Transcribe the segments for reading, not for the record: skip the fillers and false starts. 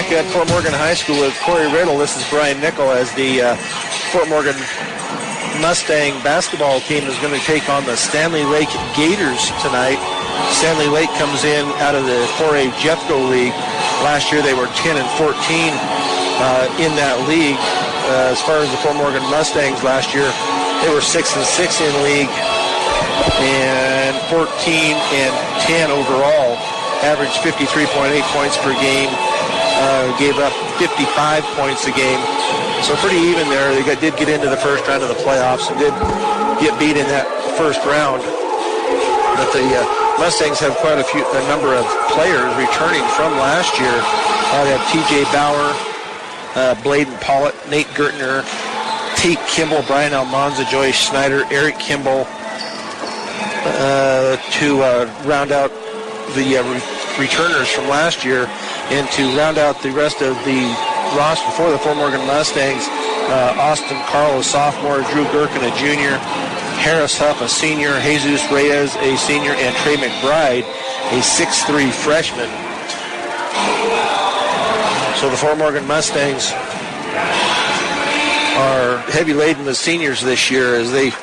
back at Fort Morgan High School with Corey Riddle. This is Brian Nickel as the Fort Morgan Mustang basketball team is going to take on the Standley Lake Gators tonight. Standley Lake comes in out of the 4A Jeffco League. Last year they were 10 and 14 in that league. As far as the Fort Morgan Mustangs last year, they were 6 and 6 in league and 14 and 10 overall. Averaged 53.8 points per game. Gave up 55 points a game. So pretty even there. They did get into the first round of the playoffs and did get beat in that first round. But the Mustangs have quite a number of players returning from last year. They have T.J. Bauer, Bladen Pollitt, Nate Gertner, Tate Kimball, Brian Almanza, Joyce Schneider, Eric Kimball to round out the returners from last year, and to round out the rest of the roster for the Fort Morgan Mustangs, Austin Carl, a sophomore, Drew Gherkin, a junior, Harris Huff, a senior, Jesus Reyes, a senior, and Trey McBride, a 6'3 freshman. So the Fort Morgan Mustangs are heavy laden with seniors this year. As they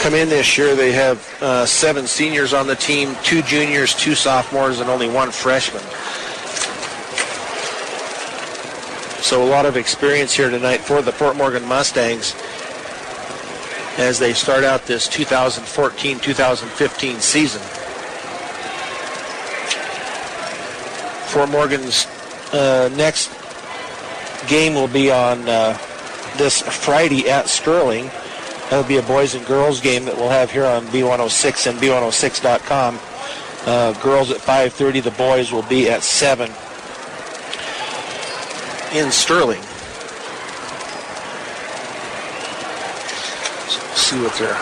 come in this year, they have 7 seniors on the team, 2 juniors, 2 sophomores, and only 1 freshman. So a lot of experience here tonight for the Fort Morgan Mustangs as they start out this 2014-2015 season. Fort Morgan's next game will be on this Friday at Sterling. That'll be a boys and girls game that we'll have here on B106 and B106.com. Girls at 5:30, the boys will be at 7 in Sterling. So we'll see what they're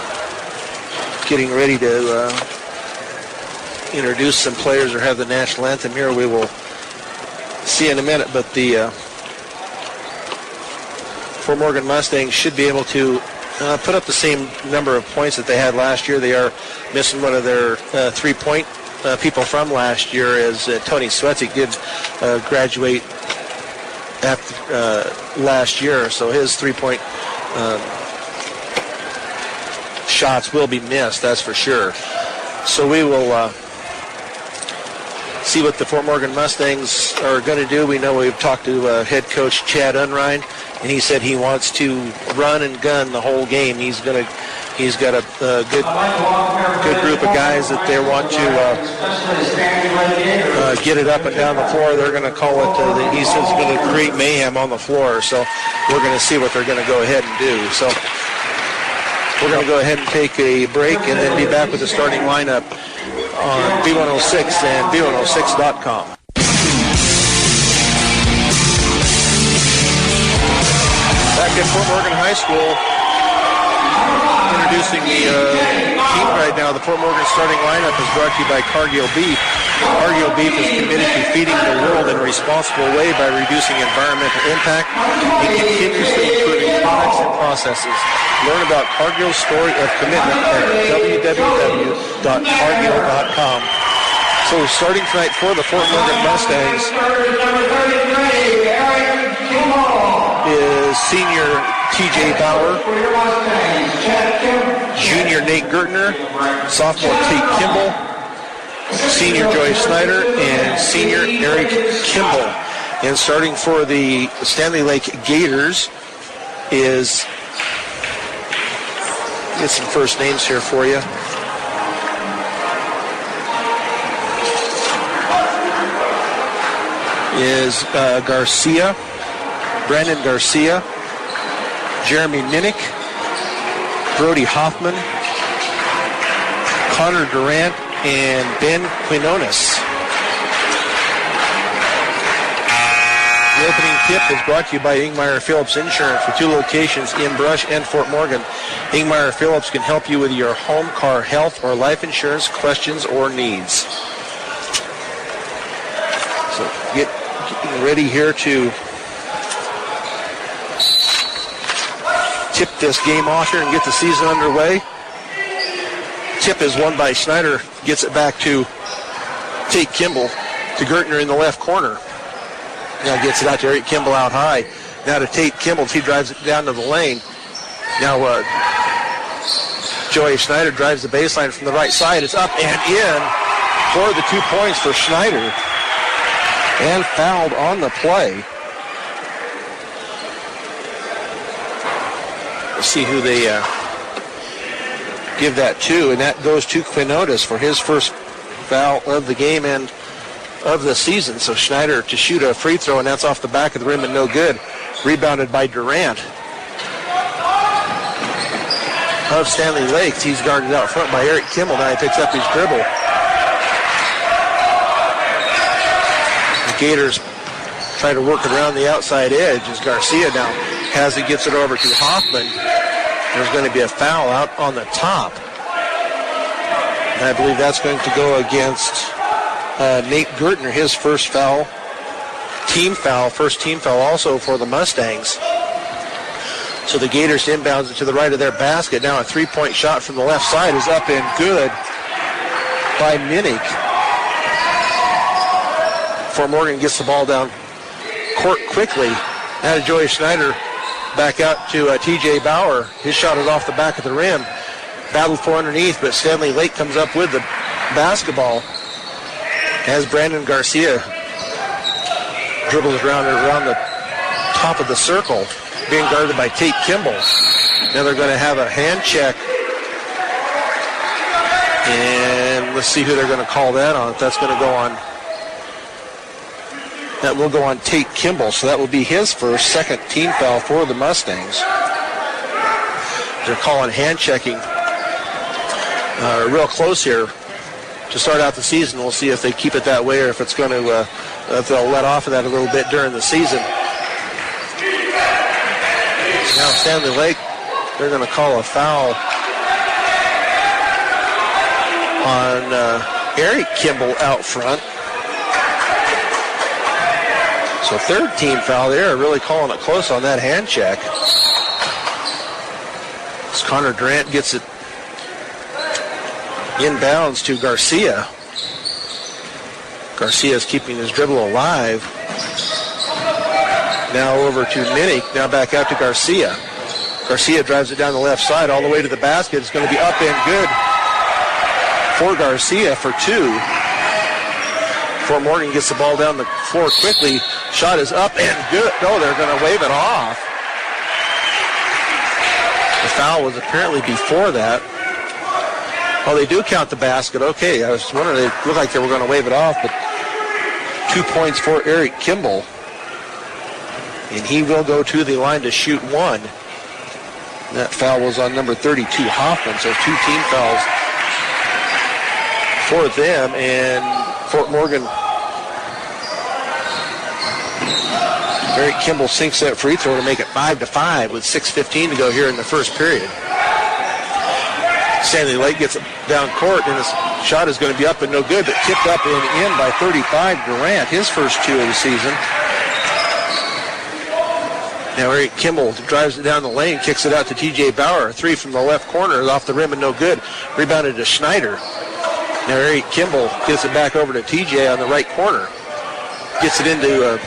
getting ready to introduce some players or have the national anthem here. We will see in a minute, but the Fort Morgan Mustangs should be able to put up the same number of points that they had last year. They are missing one of their 3-point people from last year, as Tony Swetzik did graduate after last year, so his 3-point shots will be missed, that's for sure. So we will see what the Fort Morgan Mustangs are going to do. We know we've talked to head coach Chad Unrein, and he said he wants to run and gun the whole game. He's got a good group of guys that they want to get it up and down the floor. They're going to call it, he says, going to create mayhem on the floor. So we're going to see what they're going to go ahead and do. So we're going to go ahead and take a break and then be back with the starting lineup on B106 and B106.com. Back at Fort Morgan High School, introducing the team right now. The Fort Morgan starting lineup is brought to you by Cargill Beef. Cargill Beef is committed to feeding the world in a responsible way by reducing environmental impact and continuously improving products and processes. Learn about Cargill's story of commitment at www.cargill.com. So starting tonight for the Fort Morgan Mustangs is senior T.J. Bauer, junior Nate Gertner, sophomore Tate Kimball, senior Joyce Snyder, and senior Eric Kimball. And starting for the Standley Lake Gators is, get some first names here for you. Is Garcia, Brandon Garcia, Jeremy Minnick, Brody Hoffman, Connor Durant, and Ben Quinones. The opening tip is brought to you by Ingmeyer Phillips Insurance with 2 locations in Brush and Fort Morgan. Ingmeyer Phillips can help you with your home, car, health, or life insurance questions or needs. So getting ready here to tip this game off here and get the season underway. Tip is won by Schneider, gets it back to Tate Kimball. to Gertner in the left corner. Now gets it out to Eric Kimball out high. Now to Tate Kimball. He drives it down to the lane. Now Joey Schneider drives the baseline from the right side. It's up and in for the 2 points for Schneider. And fouled on the play. Let's see who they give that to. And that goes to Quinones for his first foul of the game and of the season. So Schneider to shoot a free throw, and that's off the back of the rim and no good. Rebounded by Durant of Standley Lake. He's guarded out front by Eric Kimball. Now he picks up his dribble. The Gators try to work it around the outside edge as Garcia now has it, gets it over to Hoffman. There's going to be a foul out on the top. And I believe that's going to go against Nate Gertner, his first foul. First team foul also for the Mustangs. So the Gators inbounds it to the right of their basket. Now a three-point shot from the left side is up and good by Minnick. Fort Morgan gets the ball down court quickly. Now to Joey Schneider, back out to T.J. Bauer. His shot is off the back of the rim. Battled for underneath, but Standley Lake comes up with the basketball as Brandon Garcia dribbles around the top of the circle, being guarded by Tate Kimball. Now they're going to have a hand check. And let's see who they're going to call that on. If that's going to go on, that will go on Tate Kimball. So that will be his second team foul for the Mustangs. They're calling hand checking real close here to start out the season. We'll see if they keep it that way or if it's going to, if they'll let off of that a little bit during the season. Now Standley Lake, they're going to call a foul on Eric Kimball out front. So third team foul there, really calling it close on that hand check. As Connor Durant gets it inbounds to Garcia. Garcia's keeping his dribble alive. Now over to Minnick. Now back out to Garcia. Garcia drives it down the left side all the way to the basket. It's going to be up and good for Garcia for two. Fort Morgan gets the ball down the floor quickly. Shot is up and good. No, they're going to wave it off. The foul was apparently before that. Oh, they do count the basket. Okay, I was wondering, they looked like they were going to wave it off, but 2 points for Eric Kimball. And he will go to the line to shoot one. That foul was on number 32, Hoffman, so 2 team fouls for them. And Fort Morgan, Eric Kimball sinks that free throw to make it 5-5 with 6:15 to go here in the first period. Standley Lake gets it down court, and his shot is going to be up and no good, but tipped up and in by 35 Durant, his first 2 of the season. Now Eric Kimball drives it down the lane, kicks it out to T.J. Bauer. 3 from the left corner is off the rim and no good. Rebounded to Schneider. Now Eric Kimball gets it back over to T.J. on the right corner. Gets it into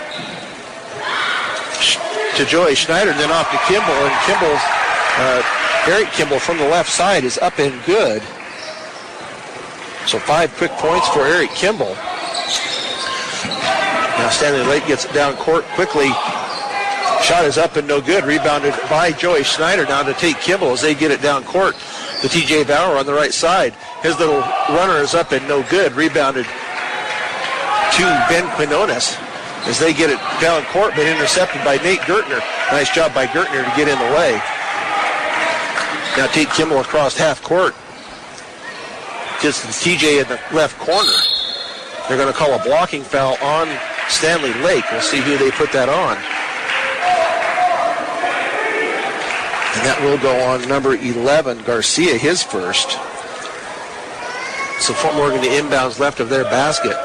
to Joey Schneider, then off to Kimball, and Eric Kimball from the left side is up and good. So 5 quick points for Eric Kimball. Now Standley Lake gets it down court quickly. Shot is up and no good. Rebounded by Joey Schneider down to Tate Kimball as they get it down court. The T.J. Bauer on the right side. His little runner is up and no good. Rebounded to Ben Quinones as they get it down court, but intercepted by Nate Gertner. Nice job by Gertner to get in the way. Now Tate Kimball across half court. Gets the TJ in the left corner. They're going to call a blocking foul on Standley Lake. We'll see who they put that on. And that will go on number 11, Garcia, his first. So Fort Morgan to inbounds left of their basket.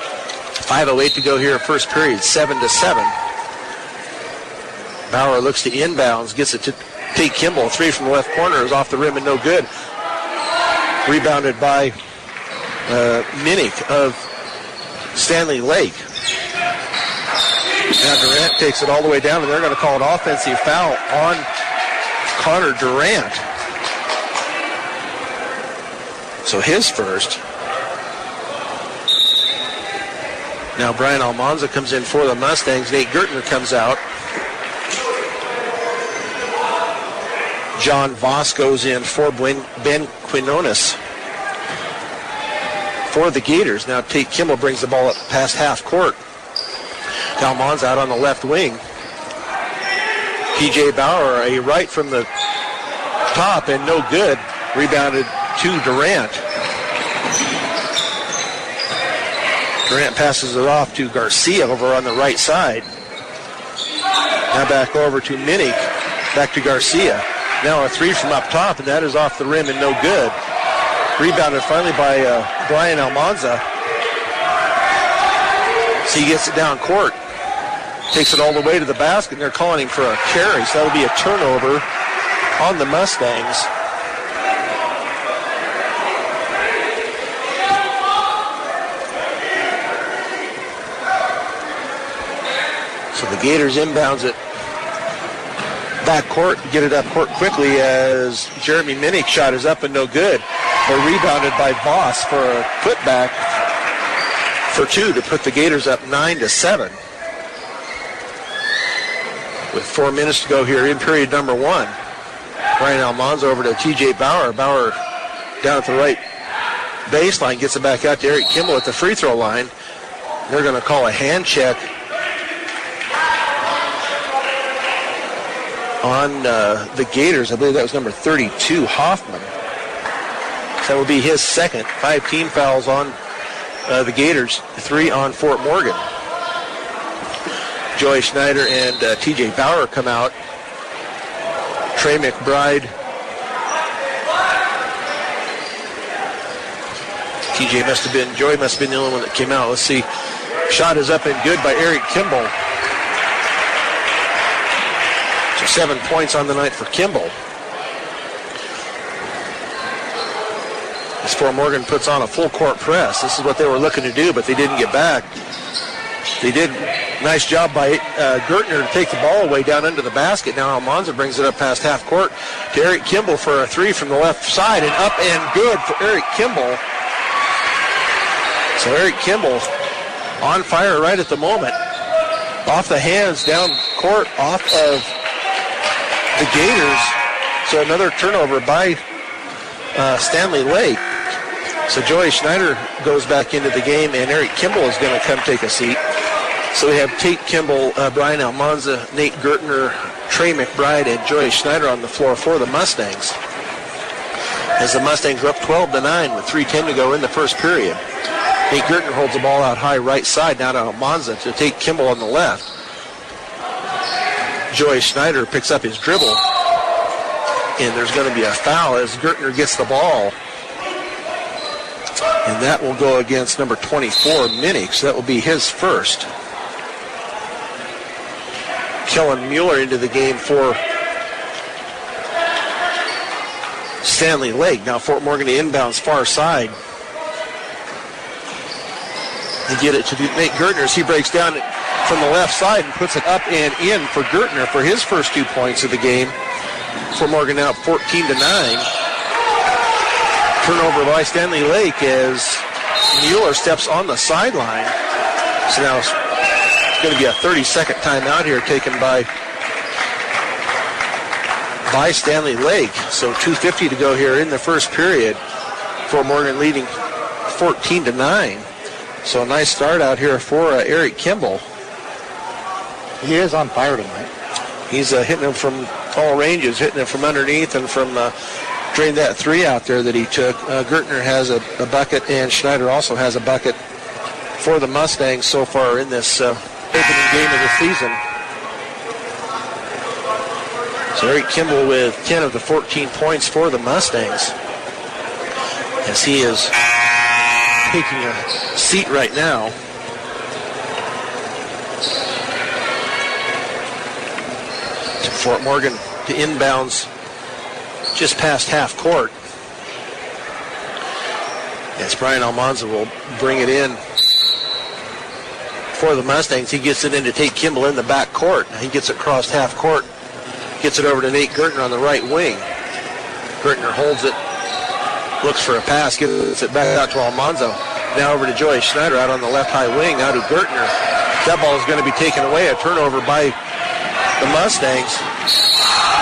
5:08 to go here, first period, 7-7. Bauer looks to inbounds, gets it to Tate Kimball. 3 from the left corner is off the rim and no good. Rebounded by Minnick of Standley Lake. Now Durant takes it all the way down, and they're going to call an offensive foul on Connor Durant. So his first. Now Brian Almanza comes in for the Mustangs. Nate Gertner comes out. John Voss goes in for Ben Quinones for the Gators. Now Tate Kimball brings the ball up past half court. Almanza out on the left wing. P.J. Bauer, a right from the top and no good. Rebounded to Durant. Durant passes it off to Garcia over on the right side. Now back over to Minnick. Back to Garcia. Now a three from up top, and that is off the rim and no good. Rebounded finally by Brian Almanza. So he gets it down court. Takes it all the way to the basket, and they're calling him for a carry. So that'll be a turnover on the Mustangs. So the Gators inbounds it back court, get it up court quickly as Jeremy Minnick's shot is up and no good. They're rebounded by Voss for a putback for two to put the Gators up 9-7. With 4 minutes to go here in period number one. Brian Almanza over to T.J. Bauer. Bauer down at the right baseline, gets it back out to Eric Kimball at the free throw line. They're going to call a hand check on the Gators. I believe that was number 32, Hoffman. So that will be his second. 5 team fouls on the Gators, 3 on Fort Morgan. Joey Schneider and T.J. Bauer come out. Trey McBride. Joey must have been the only one that came out. Let's see. Shot is up and good by Eric Kimball. So 7 points on the night for Kimball. As Fort Morgan puts on a full court press. This is what they were looking to do, but they didn't get back. They did. Nice job by Gertner to take the ball away down into the basket. Now Almanza brings it up past half court to Eric Kimball for a three from the left side, and up and good for Eric Kimball. So Eric Kimball on fire right at the moment. Off the hands, down court, off of the Gators. So another turnover by Standley Lake. So Joey Schneider goes back into the game, and Eric Kimball is going to come take a seat. So we have Tate Kimball, Brian Almanza, Nate Gertner, Trey McBride, and Joey Schneider on the floor for the Mustangs. As the Mustangs are up 12-9 with 3:10 to go in the first period. Nate Gertner holds the ball out high right side, now to Almanza to Tate Kimball on the left. Joey Schneider picks up his dribble, and there's going to be a foul as Gertner gets the ball. And that will go against number 24, Minnick, so that will be his first. Kellen Mueller into the game for Standley Lake. Now Fort Morgan to inbounds far side. And get it to Nate Gertner as he breaks down from the left side and puts it up and in for Gertner for his first 2 points of the game. Fort Morgan now 14-9. Turnover by Standley Lake as Mueller steps on the sideline. So now it's going to be a 30-second timeout here taken by Standley Lake. So 2:50 to go here in the first period. Fort Morgan leading 14-9. So a nice start out here for Eric Kimball. He is on fire tonight. He's hitting them from all ranges, hitting them from underneath and from drained that three out there that he took. Gertner has a bucket, and Schneider also has a bucket for the Mustangs so far in this opening game of the season. So Eric Kimball with 10 of the 14 points for the Mustangs, as he is taking a seat right now. To Fort Morgan to inbounds just past half court. Yes, Brian Almanza will bring it in for the Mustangs. He gets it in to Tate Kimball in the back court. He gets it across half court. Gets it over to Nate Gertner on the right wing. Gertner holds it. Looks for a pass. Gets it back out to Almanzo. Now over to Joey Schneider out on the left high wing. Now to Gertner. That ball is going to be taken away. A turnover by the Mustangs.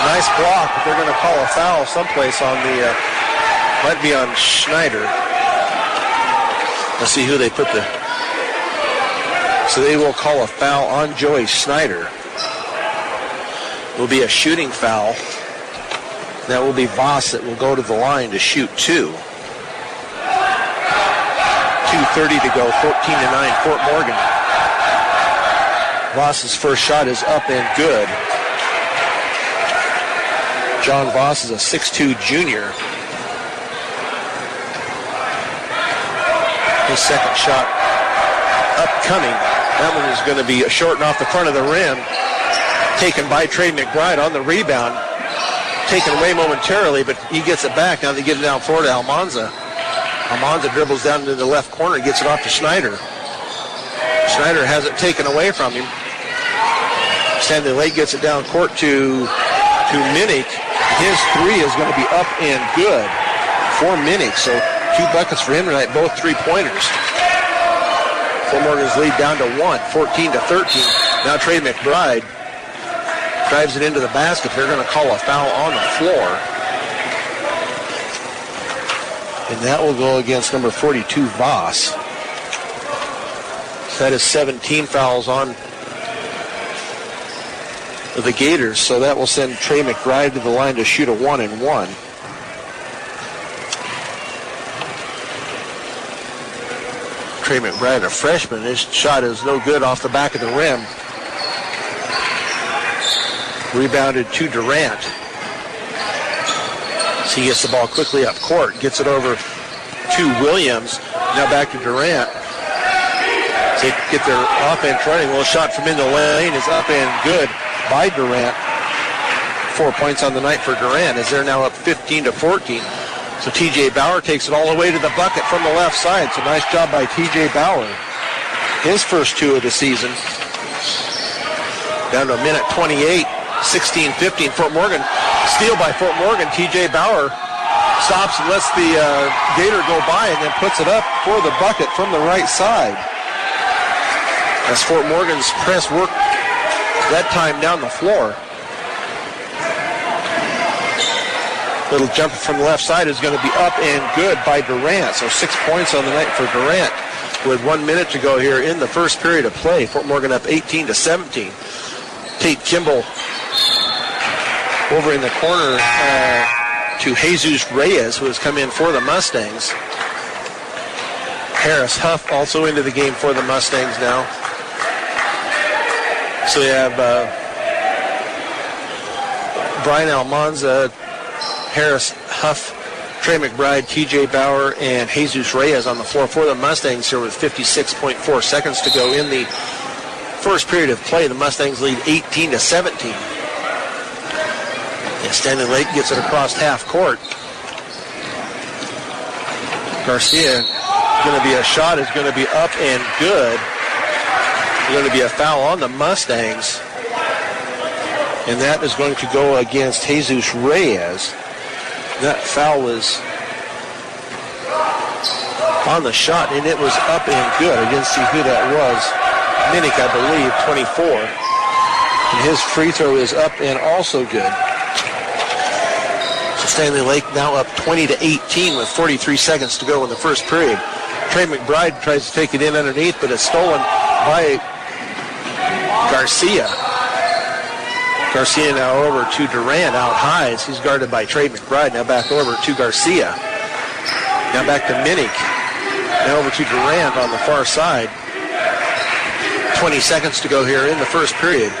Nice block, but they're going to call a foul someplace on the, might be on Schneider. Let's see who they put the, so they will call a foul on Joey Schneider. It will be a shooting foul. That will be Voss that will go to the line to shoot 2. 2:30 to go, 14-9, Fort Morgan. Voss's first shot is up and good. John Voss is a 6'2 junior. His second shot upcoming. That one is going to be short and off the front of the rim. Taken by Trey McBride on the rebound. Taken away momentarily, but he gets it back. Now they get it down floor to Almanza. Almanza dribbles down into the left corner, gets it off to Schneider. Schneider has it taken away from him. Standley Lake gets it down court to Minnick. His 3 is going to be up and good for Minnick. So 2 buckets for him tonight, both 3-pointers. Fort Morgan's lead down to 1, 14-13. Now Trey McBride drives it into the basket. They're going to call a foul on the floor. And that will go against number 42, Voss. So that is 17 fouls on the Gators. So that will send Trey McBride to the line to shoot a 1-and-1. Trey McBride, a freshman. His shot is no good off the back of the rim. Rebounded to Durant. So he gets the ball quickly up court. Gets it over to Williams. Now back to Durant. They get their offense running. A little shot from in the lane is up and good by Durant. 4 points on the night for Durant as they're now up 15-14. So T.J. Bauer takes it all the way to the bucket from the left side. So nice job by T.J. Bauer. His first 2 of the season. Down to a minute 28, 16-15. Fort Morgan, steal by Fort Morgan. T.J. Bauer stops and lets the Gator go by and then puts it up for the bucket from the right side. As Fort Morgan's press worked that time down the floor. Little jumper from the left side is going to be up and good by Durant. So 6 points on the night for Durant with 1 minute to go here in the first period of play. Fort Morgan up 18-17. Tate Kimball over in the corner to Jesus Reyes, who has come in for the Mustangs. Harris Huff also into the game for the Mustangs now. So they have Brian Almanza, Harris Huff, Trey McBride, T.J. Bauer, and Jesus Reyes on the floor for the Mustangs here with 56.4 seconds to go in the first period of play. The Mustangs lead 18-17. And Standley Lake gets it across half court. Garcia, going to be a shot, is going to be up and good. Going to be a foul on the Mustangs. And that is going to go against Jesus Reyes. That foul was on the shot, and it was up and good. I didn't see who that was. Minnick, I believe, 24. And his free throw is up and also good. So Standley Lake now up 20-18 with 43 seconds to go in the first period. Trey McBride tries to take it in underneath, but it's stolen by Garcia. Garcia now over to Durant out high as he's guarded by Trey McBride. Now back over to Garcia. Now back to Minnick. Now over to Durant on the far side. 20 seconds to go here in the first period.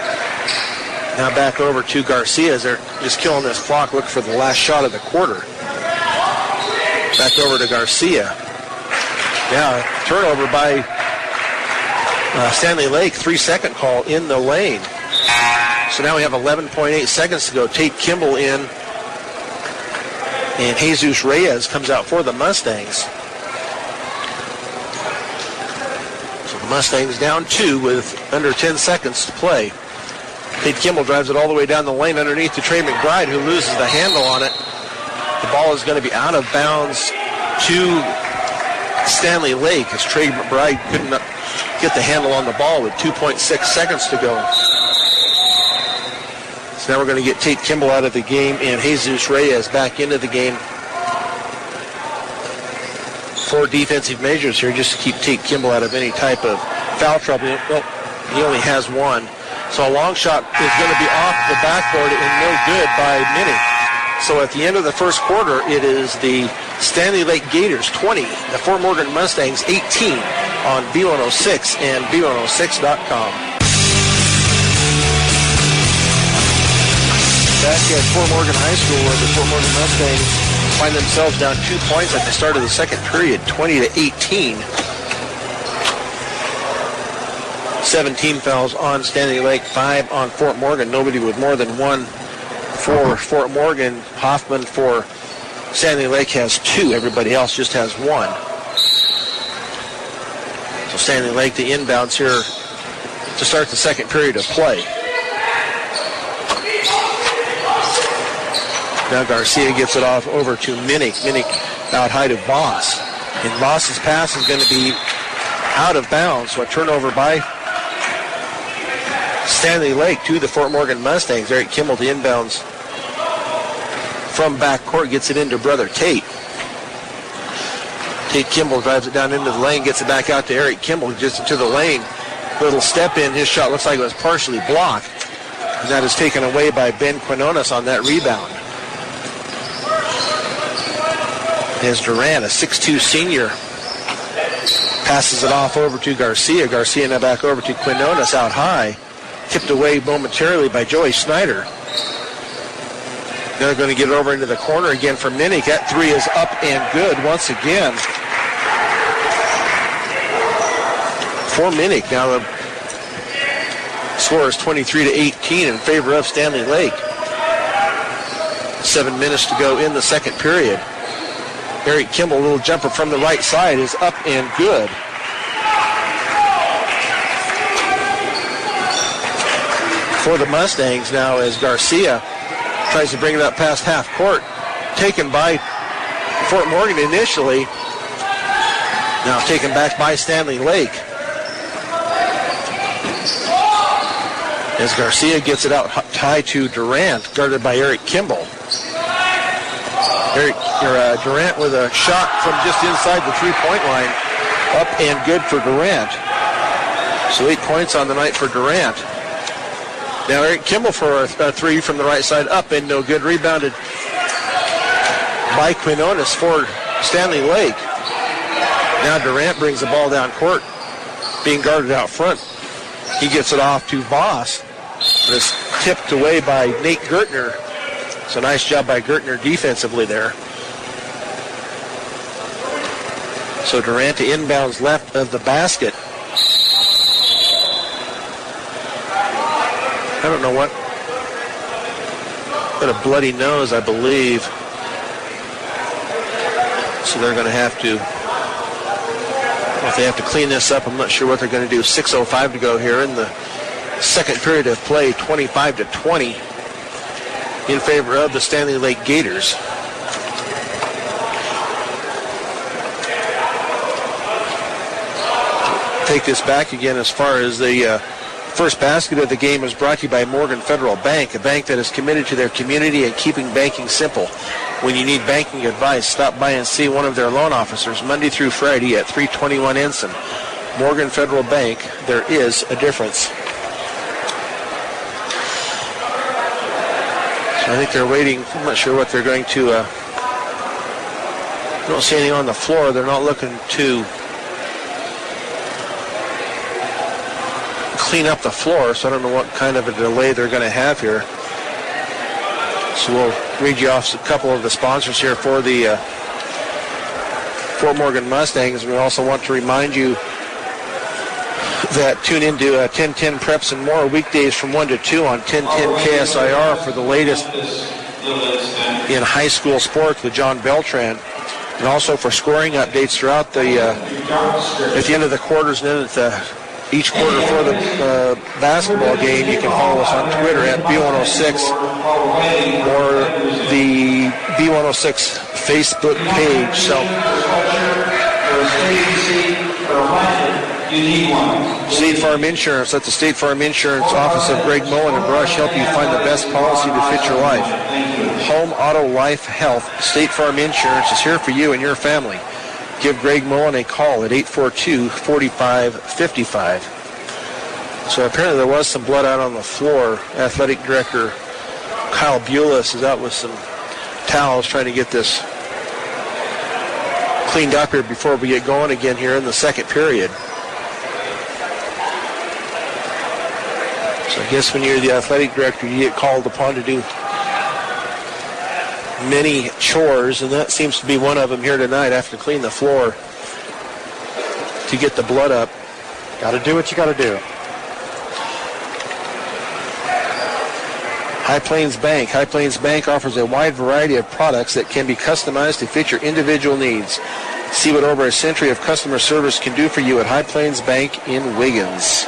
Now back over to Garcia as they're just killing this clock. Look for the last shot of the quarter. Back over to Garcia. Now turnover by Standley Lake. 3-second call in the lane. So now we have 11.8 seconds to go. Tate Kimball in. And Jesus Reyes comes out for the Mustangs. So the Mustangs down 2 with under 10 seconds to play. Tate Kimball drives it all the way down the lane underneath to Trey McBride, who loses the handle on it. The ball is going to be out of bounds to Standley Lake as Trey McBride couldn't get the handle on the ball with 2.6 seconds to go. So now we're going to get Tate Kimball out of the game and Jesus Reyes back into the game. 4 defensive measures here just to keep Tate Kimball out of any type of foul trouble. Well, he only has 1. So a long shot is going to be off the backboard and no good by Minnick. So at the end of the first quarter, it is the Standley Lake Gators 20, the Fort Morgan Mustangs 18 on B106 and B106.com. Back at Fort Morgan High School, where the Fort Morgan Mustangs find themselves down 2 points at the start of the second period, 20-18. 17 fouls on Standley Lake, 5 on Fort Morgan. Nobody with more than 1 for Fort Morgan. Hoffman for Standley Lake has 2. Everybody else just has 1. So Standley Lake, the inbounds here to start the second period of play. Now Garcia gets it off over to Minnick. Minnick out high to Voss. And Voss's pass is going to be out of bounds. So a turnover by Standley Lake to the Fort Morgan Mustangs. Eric Kimball, the inbounds from backcourt, gets it into brother Tate. Tate Kimball drives it down into the lane, gets it back out to Eric Kimball, just into the lane. Little step in. His shot looks like it was partially blocked. And that is taken away by Ben Quinones on that rebound. As Durant, a 6'2 senior, passes it off over to Garcia. Garcia now back over to Quinones out high. Tipped away momentarily by Joey Snyder. They're going to get it over into the corner again for Minnick. That 3 is up and good once again for Minnick. Now the score is 23-18 in favor of Standley Lake. 7 minutes to go in the second period. Eric Kimball, a little jumper from the right side, is up and good. For the Mustangs now as Garcia tries to bring it up past half court. Taken by Fort Morgan initially. Now taken back by Standley Lake. As Garcia gets it out high to Durant, guarded by Eric Kimball. Durant with a shot from just inside the three-point line. Up and good for Durant. So 8 points on the night for Durant. Now Eric Kimball for a 3 from the right side, up and no good. Rebounded by Quinones for Standley Lake. Now Durant brings the ball down court, being guarded out front. He gets it off to Voss. But it's tipped away by Nate Gertner. So nice job by Gertner defensively there. So Durant to inbounds left of the basket. I don't know what. Got a bloody nose, I believe. So they're going to have to, if they have to clean this up, I'm not sure what they're going to do. 6:05 to go here in the second period of play, 25-20 in favor of the Standley Lake Gators. Take this back again as far as the first basket of the game is brought to you by Morgan Federal Bank, a bank that is committed to their community and keeping banking simple. When you need banking advice, stop by and see one of their loan officers Monday through Friday at 321 Ensign. Morgan Federal Bank, there is a difference. So I think they're waiting. I'm not sure what they're going to. I don't see anything on the floor. They're not looking to clean up the floor, so I don't know what kind of a delay they're going to have here. So we'll read you off a couple of the sponsors here for the Fort Morgan Mustangs. We also want to remind you that tune into 1010 Preps and More weekdays from 1 to 2 on 1010 KSIR for the latest in high school sports with John Beltran. And also for scoring updates throughout at the end of the quarters and then at each quarter for the basketball game, you can follow us on Twitter at B106 or the B106 Facebook page. So State Farm Insurance. Let the State Farm Insurance office of Greg Mullen and Brush help you find the best policy to fit your life. Home, auto, life, health. State Farm Insurance is here for you and your family. Give Greg Mullen a call at 842-4555. So apparently there was some blood out on the floor. Athletic Director Kyle Bulis is out with some towels trying to get this cleaned up here before we get going again here in the second period. So I guess when you're the athletic director, you get called upon to do many chores, and that seems to be one of them here tonight. After to clean the floor to get the blood up. Got to do what you got to do. High Plains Bank. High Plains Bank offers a wide variety of products that can be customized to fit your individual needs. See what over a century of customer service can do for you at High Plains Bank in Wiggins.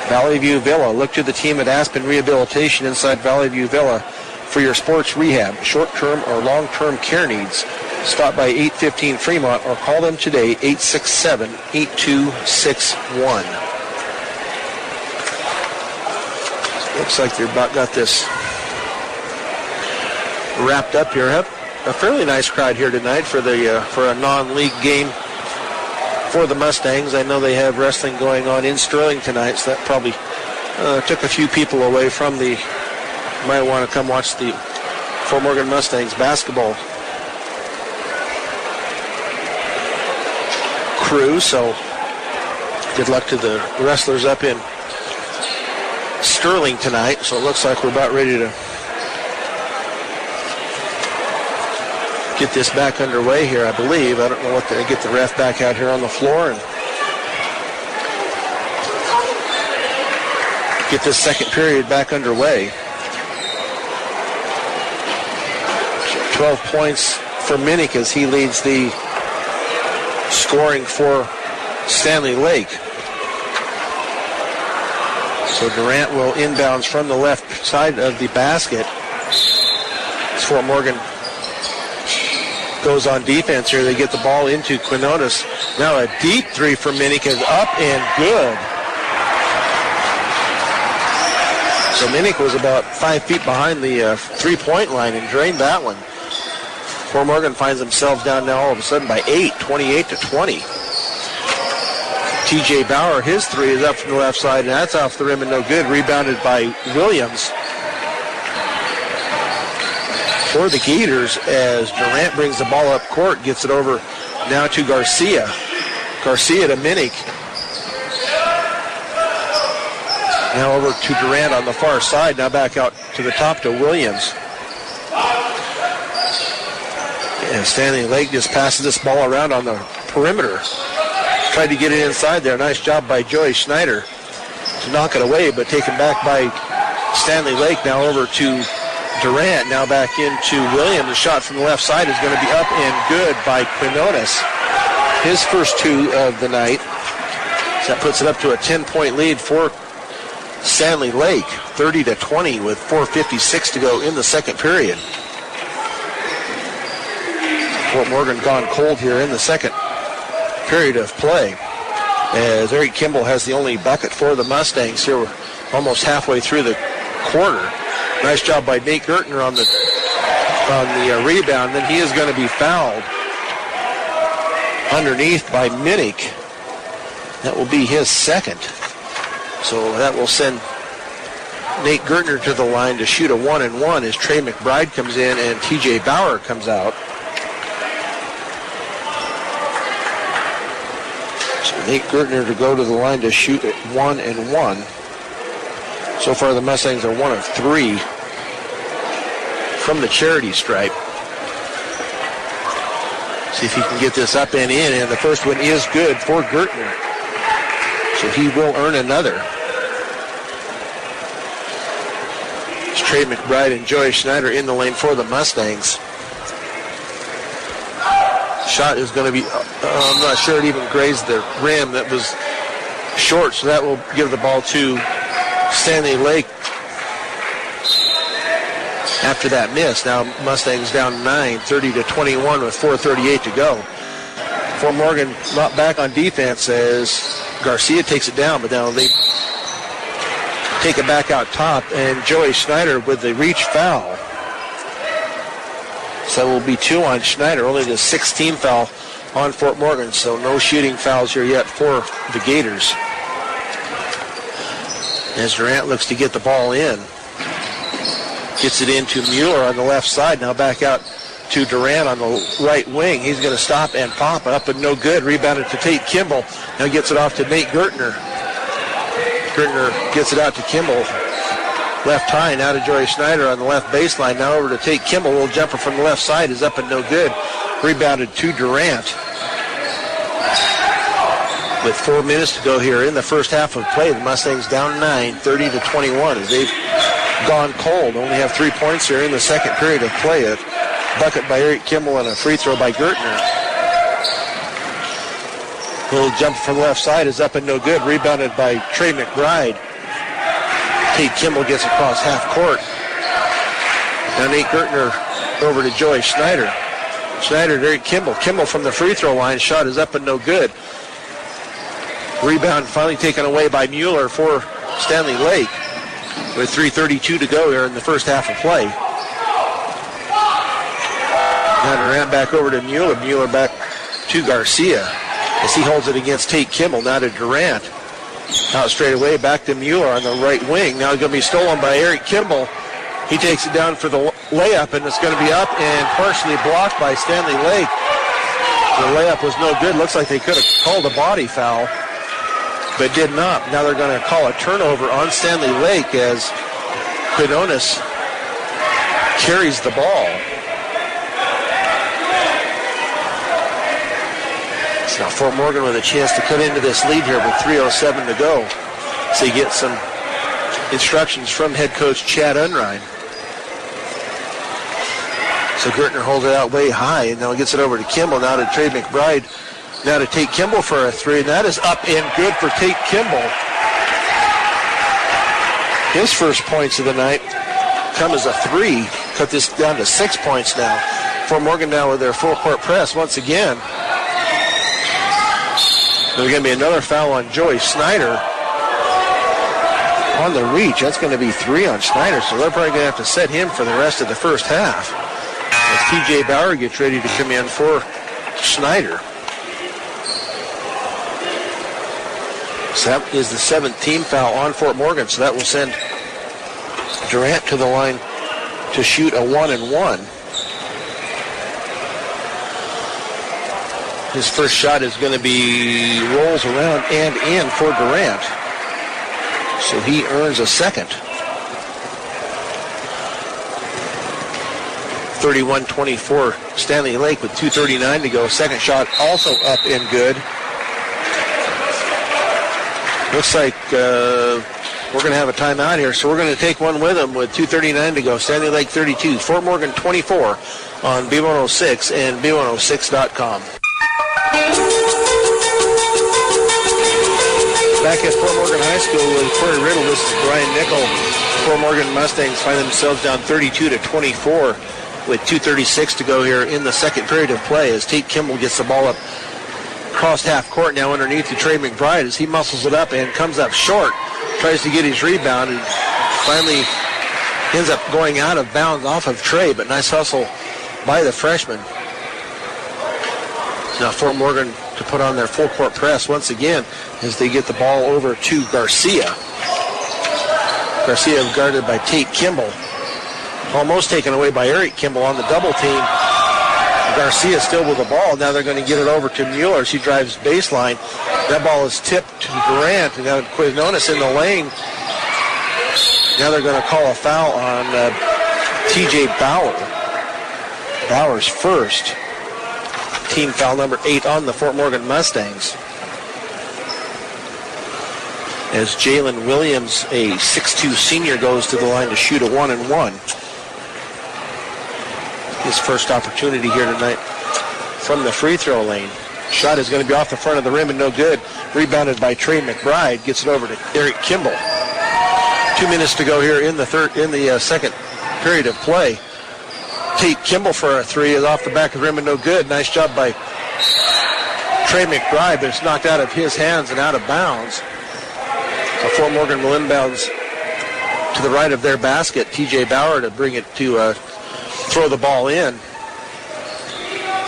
Valley View Villa. Look to the team at Aspen Rehabilitation inside Valley View Villa for your sports rehab, short-term or long-term care needs. Stop by 815 Fremont or call them today, 867-8261. Looks like they've about got this wrapped up here. A fairly nice crowd here tonight for a non-league game for the Mustangs. I know they have wrestling going on in Sterling tonight, so that probably took a few people away from the. Might want to come watch the Fort Morgan Mustangs basketball crew. So good luck to the wrestlers up in Sterling tonight. So it looks like we're about ready to get this back underway here, I believe. I don't know what they get the ref back out here on the floor and get this second period back underway. 12 points for Minnick as he leads the scoring for Standley Lake. So Durant will inbounds from the left side of the basket. As Fort Morgan goes on defense here, they get the ball into Quinones. Now a deep three from Minnick is up and good. So Minnick was about 5 feet behind the three-point line and drained that one. Fort Morgan finds themselves down now all of a sudden by 8, 28-20. TJ Bauer, his three is up from the left side, and that's off the rim and no good. Rebounded by Williams for the Gators as Durant brings the ball up court, gets it over now to Garcia. Garcia to Minnick. Now over to Durant on the far side, now back out to the top to Williams. And Standley Lake just passes this ball around on the perimeter. Tried to get it inside there. Nice job by Joey Schneider to knock it away, but taken back by Standley Lake. Now over to Durant. Now back into Williams. The shot from the left side is going to be up and good by Quinones. His first two of the night. So that puts it up to a 10-point lead for Standley Lake. 30-20 with 4:56 to go in the second period. Fort Morgan gone cold here in the second period of play, as Eric Kimball has the only bucket for the Mustangs here. We're almost halfway through the quarter. Nice job by Nate Gertner on the rebound. Then he is going to be fouled underneath by Minnick. That will be his second. So that will send Nate Gertner to the line to shoot a 1-and-1 as Trey McBride comes in and TJ Bauer comes out. Nate Gertner to go to the line to shoot at 1-and-1. So far the Mustangs are 1 of 3 from the charity stripe. See if he can get this up and in, and the first one is good for Gertner. So he will earn another. It's Trey McBride and Joey Schneider in the lane for the Mustangs. shot is going to be, I'm not sure it even grazed the rim. That was short, so that will give the ball to Standley Lake after that miss. Now Mustangs down 9, 30-21 with 4:38 to go. Fort Morgan not back on defense as Garcia takes it down, but now they take it back out top, and Joey Schneider with the reach foul. So it will be 2 on Schneider, only the 16th foul on Fort Morgan, so no shooting fouls here yet for the Gators. As Durant looks to get the ball in. Gets it into Mueller on the left side, now back out to Durant on the right wing. He's going to stop and pop up, and no good. Rebounded to Tate Kimball. Now gets it off to Nate Gertner. Gertner gets it out to Kimball. Left high, now to Joey Schneider on the left baseline. Now over to Tate Kimball. Little jumper from the left side is up and no good. Rebounded to Durant. With 4 minutes to go here in the first half of play, the Mustangs down 9, 30-21 as they've gone cold. Only have 3 points here in the second period of play. A bucket by Eric Kimball and a free throw by Gertner. Little jump from the left side is up and no good. Rebounded by Trey McBride. Tate Kimball gets across half court. Now Nate Gertner over to Joey Schneider. Schneider to Eric Kimball. Kimball from the free throw line. Shot is up and no good. Rebound finally taken away by Mueller for Standley Lake with 3:32 to go here in the first half of play. Now Durant back over to Mueller. Mueller back to Garcia as he holds it against Tate Kimball. Now to Durant. Out straight away, back to Mueller on the right wing. Now it's going to be stolen by Eric Kimball. He takes it down for the layup, and it's going to be up and partially blocked by Standley Lake. The layup was no good. Looks like they could have called a body foul, but did not. Now they're going to call a turnover on Standley Lake as Quinones carries the ball. So now Fort Morgan with a chance to cut into this lead here with 3:07 to go. So you get some instructions from head coach Chad Unrein. So Gertner holds it out way high, and now gets it over to Kimball. Now to Trey McBride. Now to Tate Kimball for a three, and that is up and good for Tate Kimball. His first points of the night come as a three. Cut this down to 6 points now. Fort Morgan now with their full court press once again. There's going to be another foul on Joey Schneider on the reach. That's going to be 3 on Schneider, so they're probably going to have to set him for the rest of the first half as TJ Bauer gets ready to come in for Schneider. So that is the 7th team foul on Fort Morgan, so that will send Durant to the line to shoot a 1-and-1. His first shot is going to be rolls around and in for Durant. So he earns a second. 31-24 Standley Lake with 2:39 to go. Second shot also up and good. Looks like we're going to have a timeout here, so we're going to take one with them with 2:39 to go. Standley Lake 32, Fort Morgan 24 on B106 and B106.com. Back at Fort Morgan High School with Corey Riddle, this is Brian Nickel. Fort Morgan Mustangs find themselves down 32-24 with 2:36 to go here in the second period of play as Tate Kimball gets the ball up across half court now underneath to Trey McBride as he muscles it up and comes up short. Tries to get his rebound and finally ends up going out of bounds off of Trey, but nice hustle by the freshman. Now Fort Morgan to put on their full court press once again as they get the ball over to Garcia. Garcia guarded by Tate Kimball. Almost taken away by Eric Kimball on the double team. Garcia still with the ball. Now they're going to get it over to Mueller. She drives baseline. That ball is tipped to Durant. And now Quinones in the lane. Now they're going to call a foul on TJ Bauer. Bauer's first. Team foul number 8 on the Fort Morgan Mustangs. As Jalen Williams, a 6'2 senior, goes to the line to shoot a 1-and-1. His first opportunity here tonight. from the free throw lane. Shot is going to be off the front of the rim and no good. Rebounded by Trey McBride. Gets it over to Eric Kimball. 2 minutes to go here in the second period of play. Tate Kimball for a three is off the back of the rim and no good. Nice job by Trey McBride, but it's knocked out of his hands and out of bounds. So Fort Morgan will inbounds to the right of their basket. TJ Bauer to bring it to throw the ball in.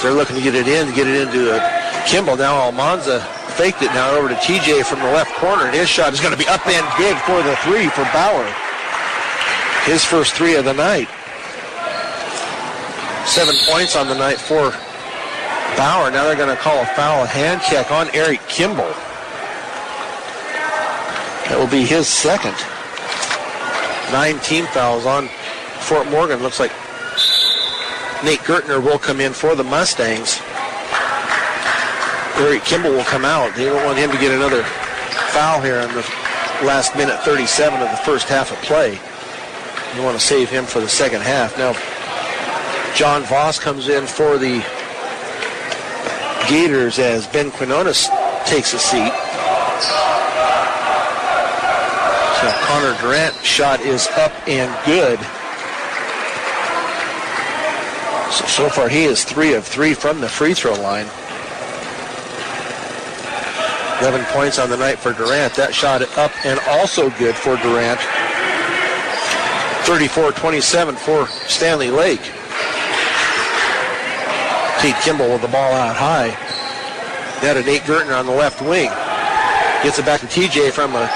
They're looking to get it into Kimball. Now Almanza faked it now over to TJ from the left corner, and his shot is going to be up and good for the three for Bauer. His first three of the night. 7 points on the night for Bauer. Now they're going to call a foul, hand check on Eric Kimball. That will be his second. 9 team fouls on Fort Morgan. Looks like Nate Gertner will come in for the Mustangs. Eric Kimball will come out. They don't want him to get another foul here in the last minute 37 of the first half of play. You want to save him for the second half. Now, John Voss comes in for the Gators as Ben Quinones takes a seat. So Connor Durant's shot is up and good. So far he is 3 of 3 from the free throw line. 11 points on the night for Durant. That shot up and also good for Durant. 34-27 for Standley Lake. Tate Kimball with the ball out high. Now to Nate Gertner on the left wing. Gets it back to TJ from the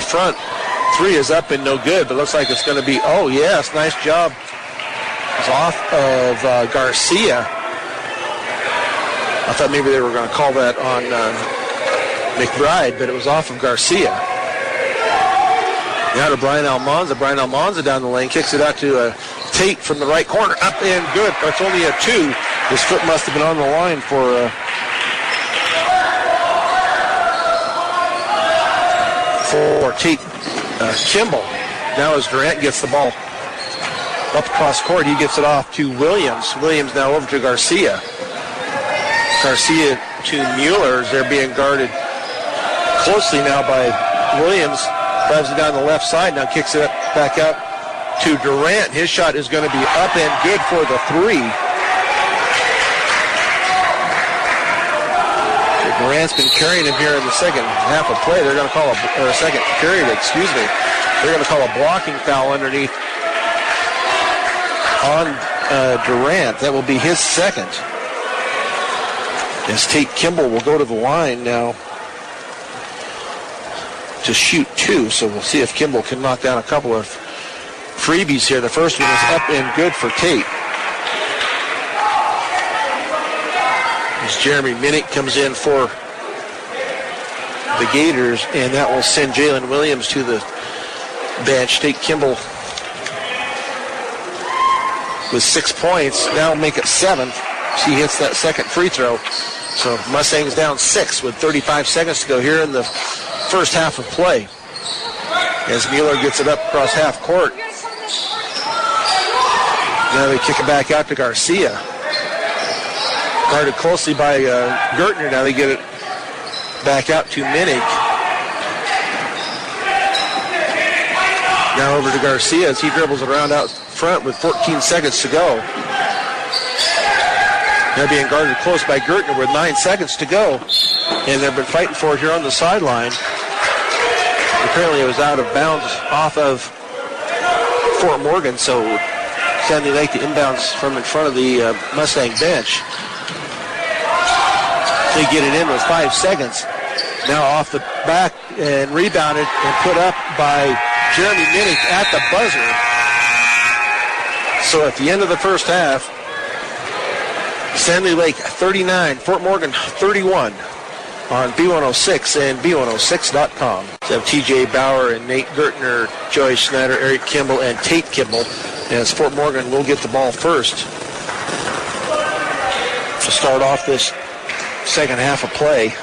front. Three is up and no good, but looks like it's going to be, oh yes, nice job. It's off of Garcia. I thought maybe they were going to call that on McBride, but it was off of Garcia. Now to Brian Almanza. Brian Almanza down the lane, kicks it out to Tate from the right corner. Up and good. That's only a 2. His foot must have been on the line for Tate Kimball. Now as Durant gets the ball up across court, he gets it off to Williams. Williams now over to Garcia. Garcia to Mueller as they're being guarded closely now by Williams. Drives it down the left side, now kicks it back out to Durant. His shot is going to be up and good for the three. Durant's been carrying him here in the second half of play. They're going to call second period, They're going to call a blocking foul underneath on Durant. That will be his second. As Tate Kimball will go to the line now to shoot 2. So we'll see if Kimball can knock down a couple of freebies here. The first one is up and good for Tate. As Jeremy Minnick comes in for the Gators, and that will send Jalen Williams to the bench. Tate Kimball with 6 points. Now make it 7. He hits that second free throw. So Mustangs down 6 with 35 seconds to go here in the first half of play. As Mueller gets it up across half court. Now they kick it back out to Garcia. Guarded closely by Gertner. Now they get it back out to Minnick. Now over to Garcia as he dribbles around out front with 14 seconds to go. Now being guarded close by Gertner with 9 seconds to go. And they've been fighting for it here on the sideline. Apparently it was out of bounds off of Fort Morgan, so Standley Lake to inbounds from in front of the Mustang bench. They get it in with 5 seconds. Now off the back and rebounded and put up by Jeremy Minnick at the buzzer. So at the end of the first half, Standley Lake 39, Fort Morgan 31 on B106 and B106.com. So have TJ Bauer and Nate Gertner, Joey Schneider, Eric Kimball, and Tate Kimball. As Fort Morgan will get the ball first to start off this second half of play.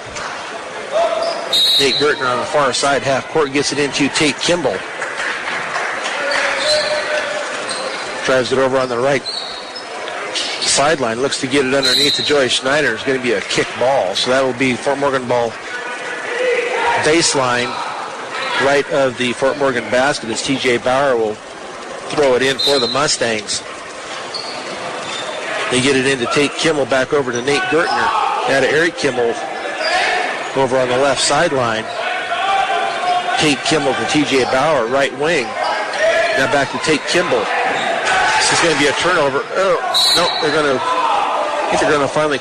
Nate Gertner on the far side half court gets it into Tate Kimball. Drives it over on the right sideline. Looks to get it underneath to Joy Schneider. It's going to be a kick ball. So that will be Fort Morgan ball baseline right of the Fort Morgan basket as TJ Bauer will throw it in for the Mustangs. They get it into Tate Kimmel, back over to Nate Gertner. Now to Eric Kimmel over on the left sideline. Tate Kimmel to TJ Bauer, right wing. Now back to Tate Kimmel. This is going to be a turnover. Oh, no, I think they're going to finally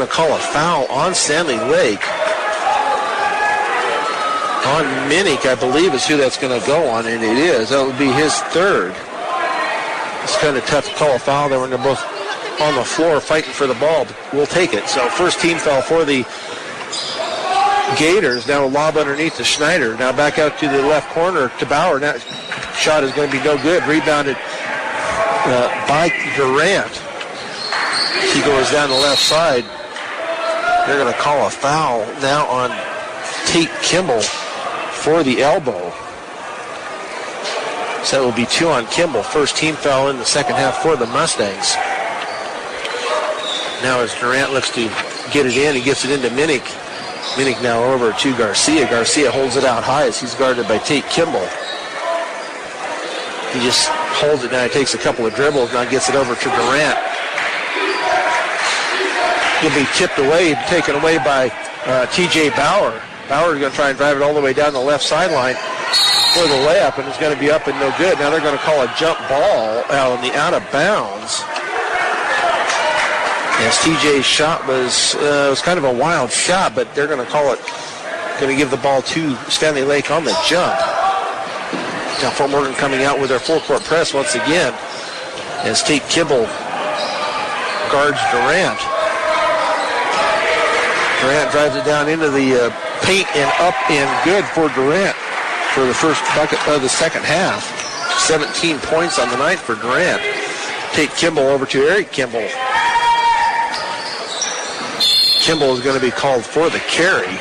call a foul on Standley Lake. On Minnick, I believe, is who that's going to go on, and it is. That would be his third. It's kind of tough to call a foul there when they're both on the floor fighting for the ball, but we'll take it. So first team foul for the Gators. Now a lob underneath to Schneider. Now back out to the left corner to Bauer. That shot is going to be no good. Rebounded by Durant. He goes down the left side. They're going to call a foul now on Tate Kimmel for the elbow. So that will be 2 on Kimmel. First team foul in the second half for the Mustangs. Now as Durant looks to get it in, he gets it into Minnick. Minnick now over to Garcia. Garcia holds it out high as he's guarded by Tate Kimmel. He just holds it now. He takes a couple of dribbles, now gets it over to Durant. He'll be tipped away, taken away by TJ Bauer. Bauer is going to try and drive it all the way down the left sideline for the layup, and it's going to be up and no good. Now they're going to call a jump ball out on the out of bounds. As TJ's shot was kind of a wild shot, but they're going to call it, going to give the ball to Stanley Lake on the jump. Now Fort Morgan coming out with their full-court press once again as Tate Kimmel guards Durant. Durant drives it down into the paint and up and good for Durant for the first bucket of the second half. 17 points on the night for Durant. Tate Kimmel over to Eric Kimmel. Kimball is going to be called for the carry.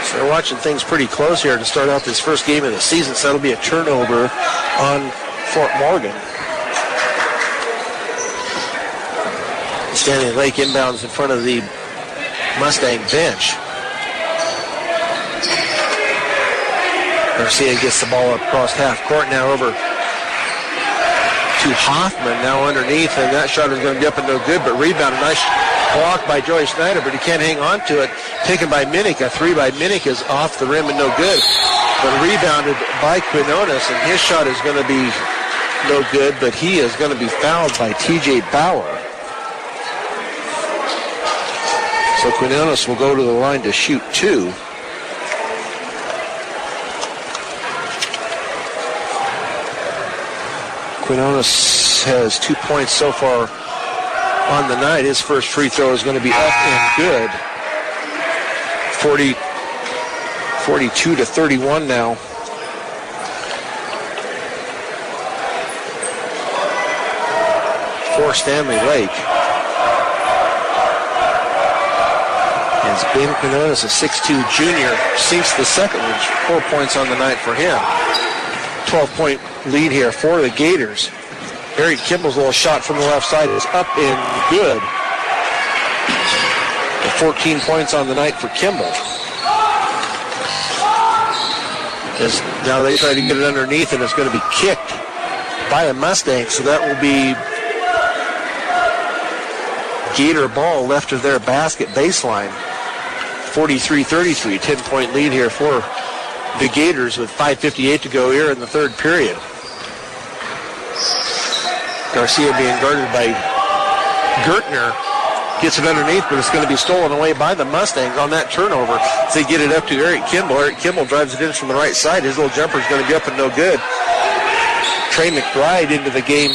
So they're watching things pretty close here to start out this first game of the season. So that'll be a turnover on Fort Morgan. Standley Lake inbounds in front of the Mustang bench. Garcia gets the ball across half court now over to Hoffman, now underneath, and that shot is going to be up and no good, but rebound. A nice block by Joey Schneider, but he can't hang on to it. Taken by Minnick. A three by Minnick is off the rim and no good, but rebounded by Quinones, and his shot is going to be no good, but he is going to be fouled by TJ Bauer. So Quinones will go to the line to shoot 2. Quinones has 2 points so far on the night. His first free throw is going to be up and good. 42-31 now. For Standley Lake. As Ben Quinones, a 6'2 junior, sinks the second one. 4 points on the night for him. 12-point lead here for the Gators. Eric Kimball's little shot from the left side is up and good. 14 points on the night for Kimball. As now they try to get it underneath, and it's going to be kicked by a Mustang, so that will be Gator ball left of their basket baseline. 43-33, 10-point lead here for the Gators with 5:58 to go here in the third period. Garcia being guarded by Gertner. Gets it underneath, but it's going to be stolen away by the Mustangs on that turnover. So they get it up to Eric Kimball. Eric Kimball drives it in from the right side. His little jumper is going to be up and no good. Trey McBride into the game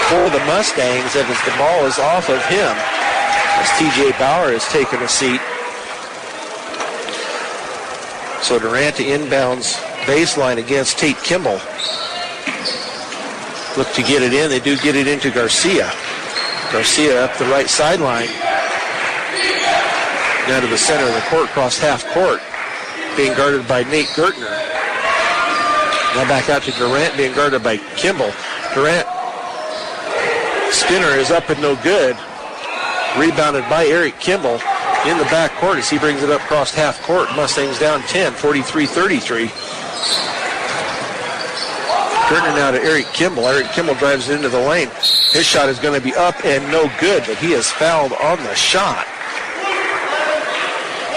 for the Mustangs as the ball is off of him. As TJ Bauer has taken a seat. So Durant to inbounds baseline against Tate Kimball. Look to get it in. They do get it into Garcia. Garcia up the right sideline. Down to the center of the court, across half court. Being guarded by Nate Gertner. Now back out to Durant, being guarded by Kimball. Durant. Spinner is up and no good. Rebounded by Eric Kimball in the back court as he brings it up across half court. Mustangs down 10, 43-33. Gertner now to Eric Kimball. Eric Kimball drives it into the lane. His shot is going to be up and no good, but he is fouled on the shot.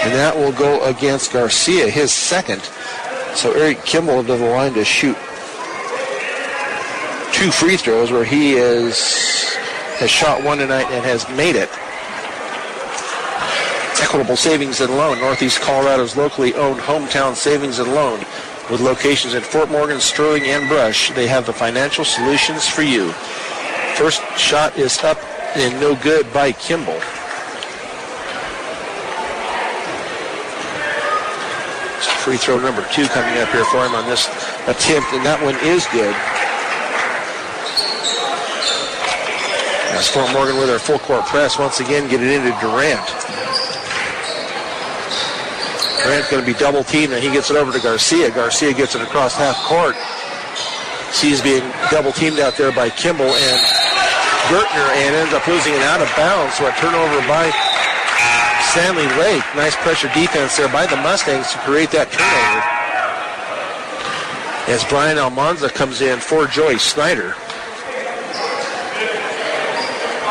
And that will go against Garcia, his second. So Eric Kimball to the line to shoot 2 free throws where he has shot one tonight and has made it. Equitable Savings and Loan, Northeast Colorado's locally owned hometown savings and loan. With locations in Fort Morgan, Sterling, and Brush, they have the financial solutions for you. First shot is up and no good by Kimball. Free throw number 2 coming up here for him on this attempt, and that one is good. As Fort Morgan with their full court press once again get it into Durant. Durant's going to be double teamed, and he gets it over to Garcia. Garcia gets it across half court. He's being double teamed out there by Kimball and Gertner, and ends up losing it out of bounds. So a turnover by Standley Lake. Nice pressure defense there by the Mustangs to create that turnover. As Brian Almanza comes in for Joey Snyder.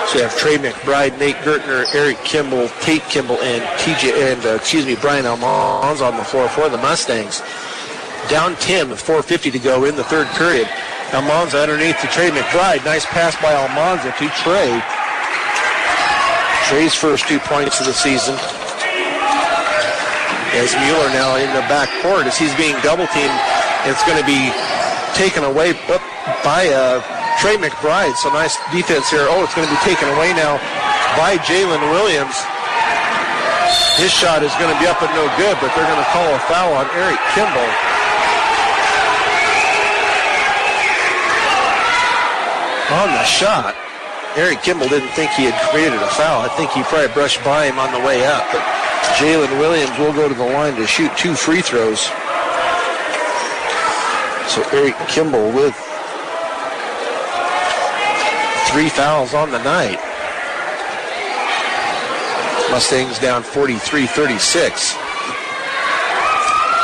So you have Trey McBride, Nate Gertner, Eric Kimball, Tate Kimball, and Brian Almanza on the floor for the Mustangs. Down 10 with 4:50 to go in the third period. Almanza underneath to Trey McBride. Nice pass by Almanza to Trey. Trey's first 2 points of the season. As Mueller now in the back court as he's being double teamed. It's going to be taken away by Trey McBride. So nice defense here. Oh, it's going to be taken away now by Jalen Williams. His shot is going to be up and no good, but they're going to call a foul on Eric Kimball. On the shot, Eric Kimball didn't think he had created a foul. I think he probably brushed by him on the way out. But Jalen Williams will go to the line to shoot 2 free throws. So Eric Kimball with 3 fouls on the night. Mustangs down 43-36.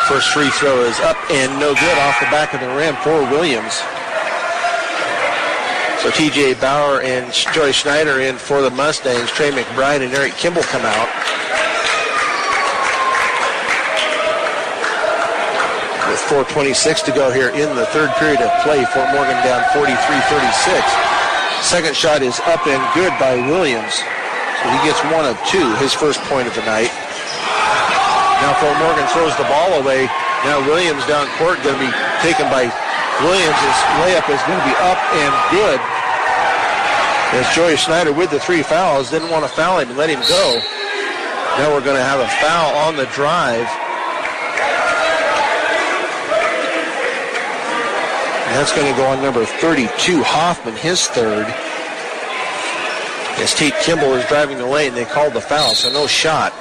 First free throw is up and no good off the back of the rim for Williams. So T.J. Bauer and Joey Schneider in for the Mustangs. Trey McBride and Eric Kimball come out. With 4:26 to go here in the third period of play, Fort Morgan down 43-36. Second shot is up and good by Williams. So he gets 1 of 2, his first point of the night. Now Fort Morgan throws the ball away. Now Williams down court, going to be taken by Williams. His layup is going to be up and good. As Joey Schneider with the 3 fouls, didn't want to foul him and let him go. Now we're going to have a foul on the drive. And that's going to go on number 32, Hoffman, his third. As Tate Kimball is driving the lane, they called the foul, so no shot.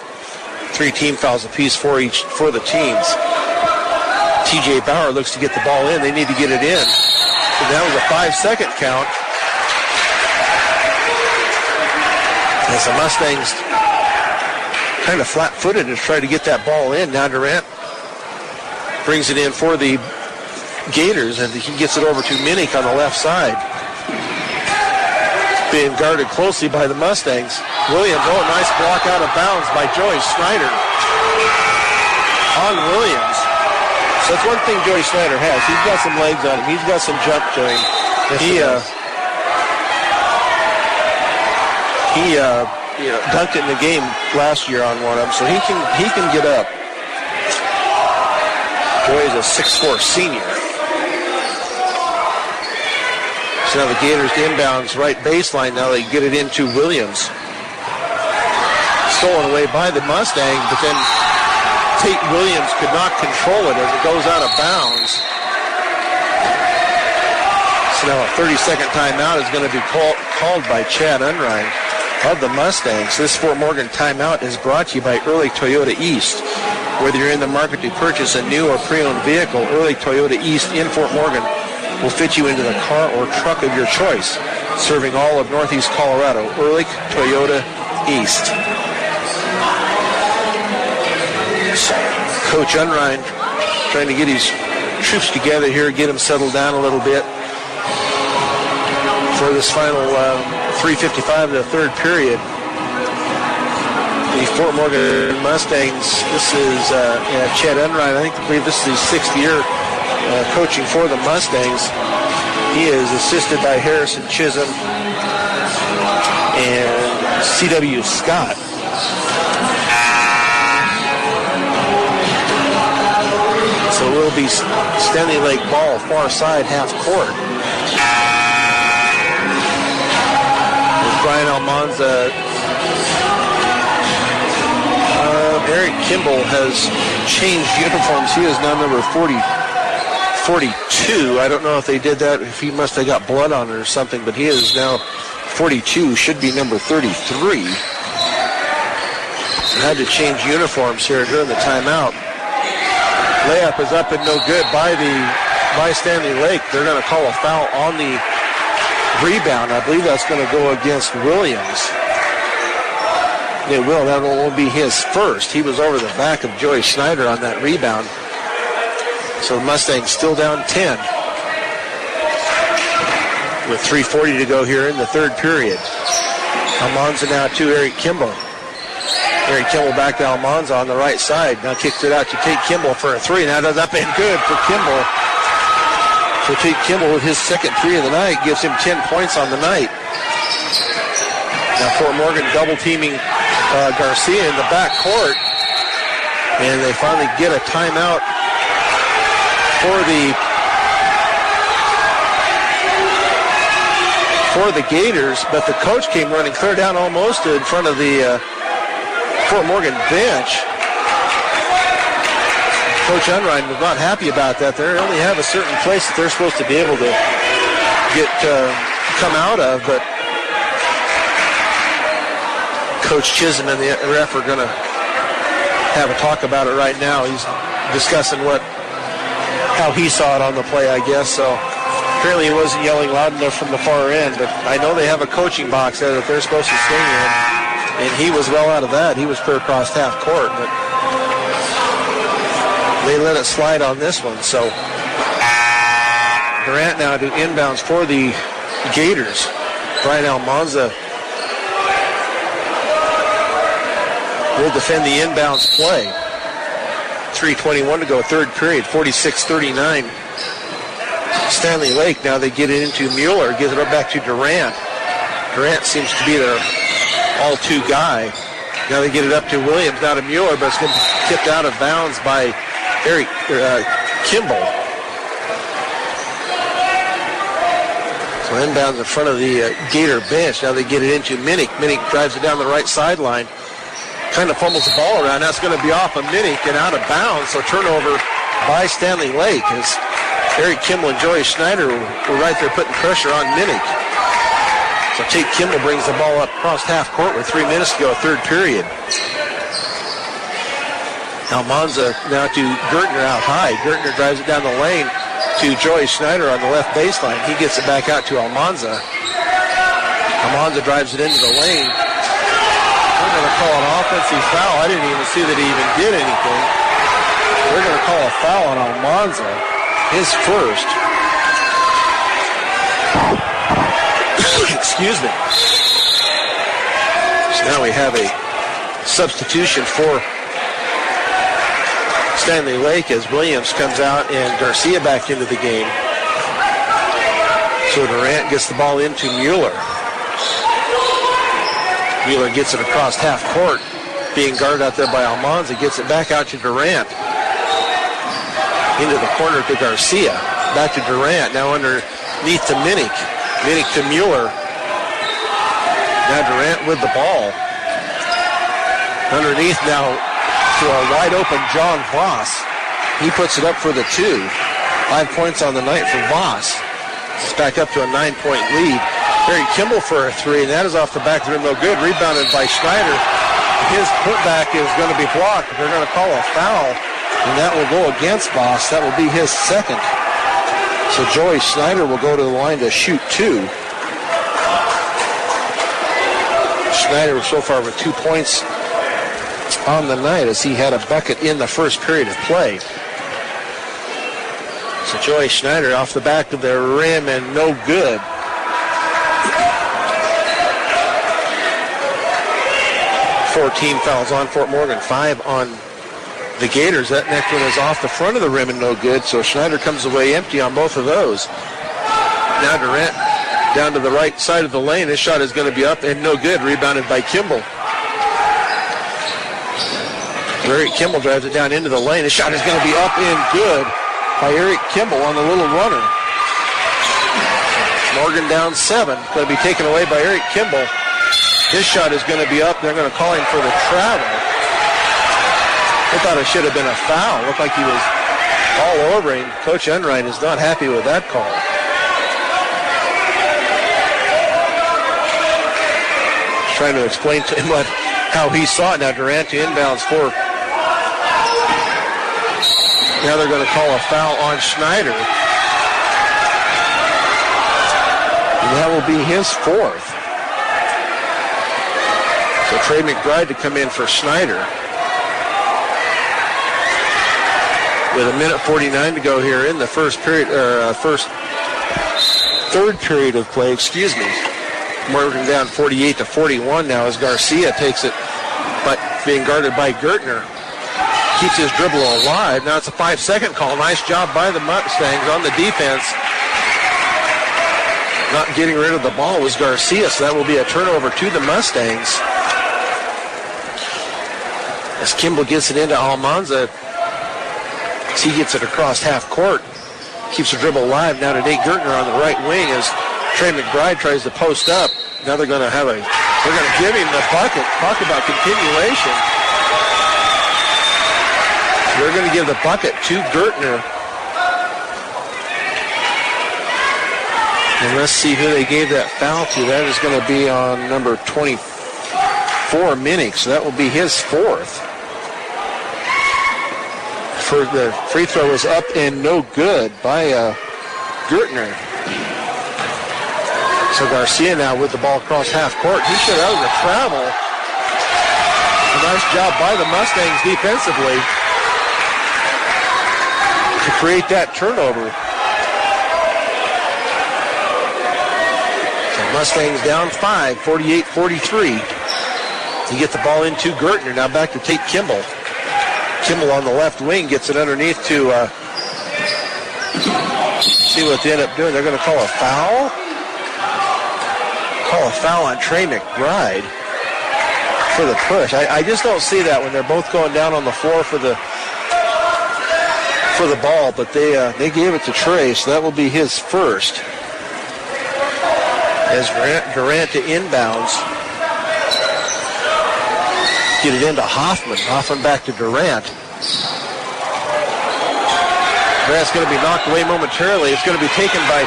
3 team fouls apiece for the teams. T.J. Bauer looks to get the ball in. They need to get it in. So that was a 5-second count. As the Mustangs kind of flat-footed to try to get that ball in. Now Durant brings it in for the Gators, and he gets it over to Minnick on the left side. Being guarded closely by the Mustangs. Williams, nice block out of bounds by Joey Snyder on Williams. So that's one thing Joey Snyder has. He's got some legs on him. He's got some jump to him. He dunked it in the game last year on one of them, so he can get up. Joey's a 6'4" senior. So now the Gators inbounds right baseline. Now they get it into Williams. Stolen away by the Mustangs, but then Tate Williams could not control it as it goes out of bounds. So now a 30-second timeout is going to be called by Chad Unrein of the Mustangs. This Fort Morgan timeout is brought to you by Early Toyota East. Whether you're in the market to purchase a new or pre-owned vehicle, Early Toyota East in Fort Morgan will fit you into the car or truck of your choice. Serving all of Northeast Colorado. Ehrlich Toyota East. Coach Unrein trying to get his troops together here, get them settled down a little bit for this final 3:55 of the third period. The Fort Morgan Mustangs, this is Chad Unrein. I believe this is his 6th year coaching for the Mustangs. He is assisted by Harrison Chisholm and C.W. Scott. So it will be Standley Lake ball, far side, half court. With Brian Almanza. Eric Kimball has changed uniforms. He is now number 42. I don't know if they did that, if he must have got blood on it or something, but he is now 42, should be number 33. So had to change uniforms here during the timeout. Layup is up and no good by Standley Lake. They're going to call a foul on the rebound. I believe that's going to go against Williams. It will. That will be his first. He was over the back of Joey Schneider on that rebound. So the Mustangs still down 10. With 3:40 to go here in the third period. Almanza now to Eric Kimball. Eric Kimball back to Almanza on the right side. Now kicks it out to Tate Kimball for a three. Now does up and good for Kimball. So Tate Kimball with his second three of the night gives him 10 points on the night. Now Fort Morgan double teaming Garcia in the back court. And they finally get a timeout for the Gators, but the coach came running clear down almost in front of the Fort Morgan bench. Coach Unrein was not happy about that. They only have a certain place that they're supposed to be able to come out of, but Coach Chisholm and the ref are going to have a talk about it right now. He's discussing how he saw it on the play, I guess. So apparently he wasn't yelling loud enough from the far end, but I know they have a coaching box there that they're supposed to stay in, and he was well out of that. He was clear across half court, but they let it slide on this one. So Durant now to inbounds for the Gators. Brian Almanza will defend the inbounds play. 3:21 to go, third period, 46-39. Standley Lake, now they get it into Mueller, gives it back to Durant. Durant seems to be their all-two guy. Now they get it up to Williams, now to Mueller, but it's going to be tipped out of bounds by Eric Kimball. So inbounds in front of the Gator bench. Now they get it into Minnick. Minnick drives it down the right sideline. Kind of fumbles the ball around. That's going to be off of Minnick and out of bounds. So turnover by Standley Lake as Eric Kimball and Joey Schneider were right there putting pressure on Minnick. So Tate Kimball brings the ball up across half court with 3 minutes to go, third period. Almanza now to Gertner out high. Gertner drives it down the lane to Joey Schneider on the left baseline. He gets it back out to Almanza. Almanza drives it into the lane. They're going to call an offensive foul. I didn't even see that he even did anything. They're going to call a foul on Almanza, his first. Excuse me. So now we have a substitution for Standley Lake as Williams comes out and Garcia back into the game. So Durant gets the ball into Mueller. Mueller gets it across half court, being guarded out there by Almanza, gets it back out to Durant. Into the corner to Garcia. Back to Durant, now underneath to Minnick. Minnick to Mueller. Now Durant with the ball. Underneath now to a wide open John Voss. He puts it up for the 2. 5 points on the night for Voss. It's back up to a 9-point lead. Barry Kimball for a 3, and that is off the back of the rim, no good. Rebounded by Schneider. His putback is going to be blocked. They're going to call a foul, and that will go against Voss. That will be his second. So Joey Snyder will go to the line to shoot 2. Snyder so far with 2 points on the night as he had a bucket in the first period of play. So Joey Schneider off the back of the rim and no good. Team fouls on Fort Morgan, 5 on the Gators. That next one is off the front of the rim and no good, so Schneider comes away empty on both of those. Now Durant down to the right side of the lane. His shot is going to be up and no good. Rebounded by Kimball. Eric Kimball drives it down into the lane. His shot is going to be up and good by Eric Kimball on the little runner. Morgan down 7. Going to be taken away by Eric Kimball. His shot is going to be up. They're going to call him for the travel. I thought it should have been a foul. Looked like he was all over him. Coach Enright is not happy with that call. Trying to explain to him how he saw it. Now Durant to inbounds for. Now they're going to call a foul on Schneider. And that will be his 4th. So Trey McBride to come in for Schneider. With 1:49 to go here in the first period, third period of play, Morgan down 48-41 now as Garcia takes it, but being guarded by Gertner. Keeps his dribble alive. Now it's a 5-second call. Nice job by the Mustangs on the defense. Not getting rid of the ball was Garcia, so that will be a turnover to the Mustangs. As Kimball gets it into Almanza, as he gets it across half court, keeps the dribble alive. Now to Nate Gertner on the right wing as Trey McBride tries to post up. Now they're going to give him the bucket. Talk about continuation. They're going to give the bucket to Gertner. And let's see who they gave that foul to. That is going to be on number 24, Minnick. So that will be his 4th. For the free throw is up and no good by Gertner. So Garcia now with the ball across half court. He should have the travel. A nice job by the Mustangs defensively to create that turnover. So Mustangs down 5, 48-43. You get the ball into Gertner. Now back to Tate Kimball. Kimball on the left wing gets it underneath to see what they end up doing. They're going to call a foul. Call a foul on Trey McBride for the push. I just don't see that when they're both going down on the floor for the ball, but they gave it to Trey, so that will be his 1st. As Durant to inbounds. Get it into Hoffman. Hoffman back to Durant. Durant's going to be knocked away momentarily. It's going to be taken by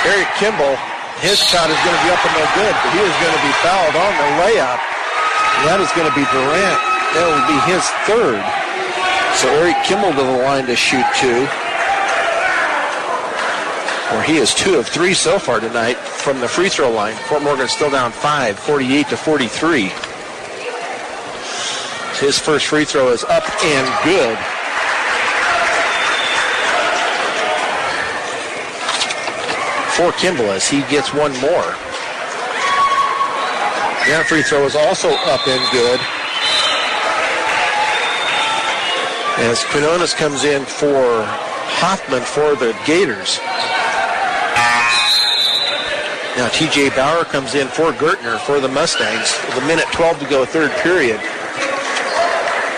Eric Kimball. His shot is going to be up and no good, but he is going to be fouled on the layup. And that is going to be Durant. That will be his 3rd. So Eric Kimball to the line to shoot 2. Where he is 2 of 3 so far tonight from the free throw line. Fort Morgan still down 5, 48-43. His first free throw is up and good. For Kimball as he gets one more. That free throw is also up and good. As Quinones comes in for Hoffman for the Gators. Now T.J. Bauer comes in for Gertner for the Mustangs. With 1:12 to go, 3rd period.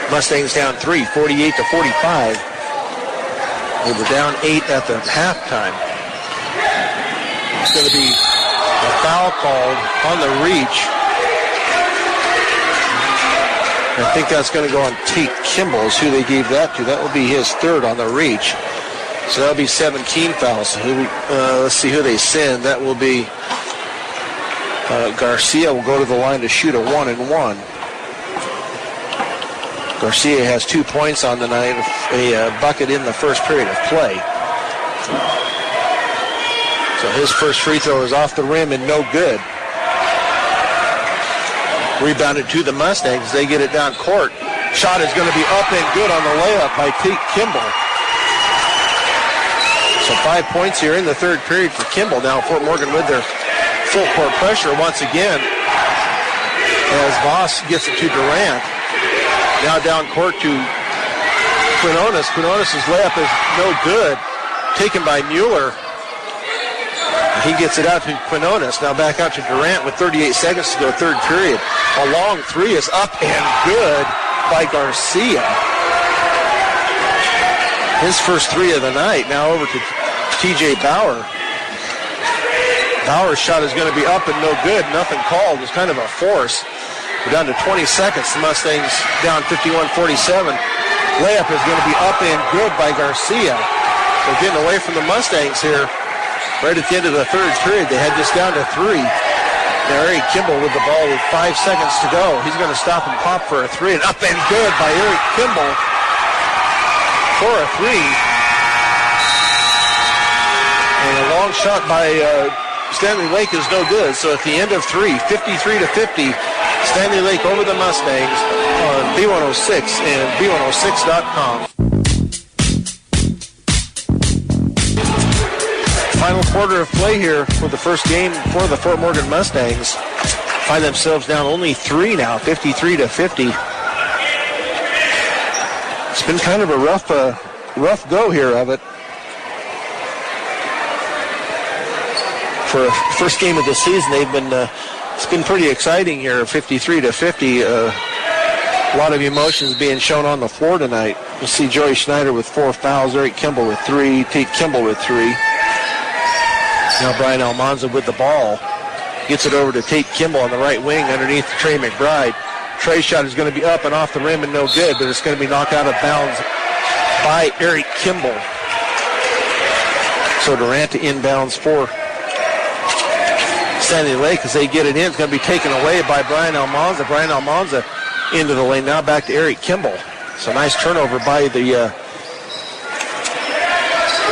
Mustangs down 3, 48-45. They were down 8 at the halftime. It's going to be a foul called on the reach. I think that's going to go on Tate Kimball is who they gave that to. That will be his 3rd on the reach. So that'll be 17 fouls. Let's see who they send. That will be Garcia will go to the line to shoot a 1-and-1. Garcia has 2 points on the night, a bucket in the first period of play. So his first free throw is off the rim and no good. Rebounded to the Mustangs. They get it down court. Shot is going to be up and good on the layup by Tate Kimball. So 5 points here in the third period for Kimball. Now Fort Morgan with their full court pressure once again as Voss gets it to Durant. Now down court to Quinones. Quinones' layup is no good. Taken by Mueller. He gets it out to Quinones. Now back out to Durant with 38 seconds to go, third period. A long three is up and good by Garcia. His first three of the night. Now over to T.J. Bauer. Bauer's shot is going to be up and no good. Nothing called. It's kind of a force. We're down to 20 seconds. The Mustangs down 51-47. Layup is going to be up and good by Garcia. They're getting away from the Mustangs here. Right at the end of the third period, they had this down to 3. Now Eric Kimball with the ball with 5 seconds to go. He's going to stop and pop for a 3. And up and good by Eric Kimball for a 3. And a long shot by Standley Lake is no good. So at the end of 3, 53-50, Standley Lake over the Mustangs on B106 and B106.com. Final quarter of play here for the first game for the Fort Morgan Mustangs. Find themselves down only 3 now, 53-50. It's been kind of a rough go here of it. For a first game of the season, they've been it's been pretty exciting here, 53-50. A lot of emotions being shown on the floor tonight. We'll see Joey Schneider with 4 fouls, Eric Kimball with 3, Tate Kimball with 3. Now Brian Almanza with the ball. Gets it over to Tate Kimball on the right wing underneath Trey McBride. Trey's shot is going to be up and off the rim and no good, but it's going to be knocked out of bounds by Eric Kimball. So Durant to inbounds for Standley Lake as they get it in. It's going to be taken away by Brian Almanza. Brian Almanza into the lane. Now back to Eric Kimball. So nice turnover by the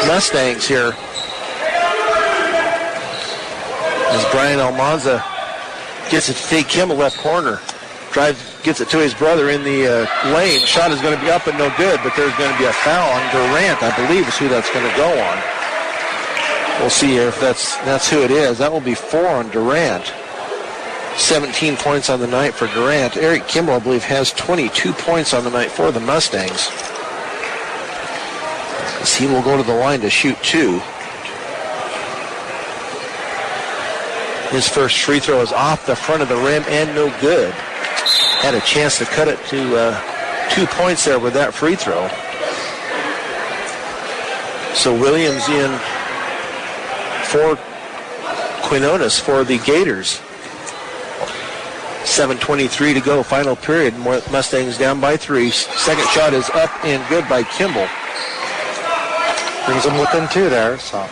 Mustangs here. As Brian Almanza gets it to Tate Kimball, left corner. Drives, gets it to his brother in the lane. Shot is going to be up and no good, but there's going to be a foul on Durant, I believe is who that's going to go on. We'll see if that's who it is. That will be 4 on Durant. 17 points on the night for Durant. Eric Kimball, I believe, has 22 points on the night for the Mustangs. As he will go to the line to shoot 2. His first free throw is off the front of the rim and no good. Had a chance to cut it to 2 points there with that free throw. So Williams in for Quinones for the Gators. 7:23 to go, final period. Mustangs down by 3. Second shot is up and good by Kimball. Brings them within 2 there, so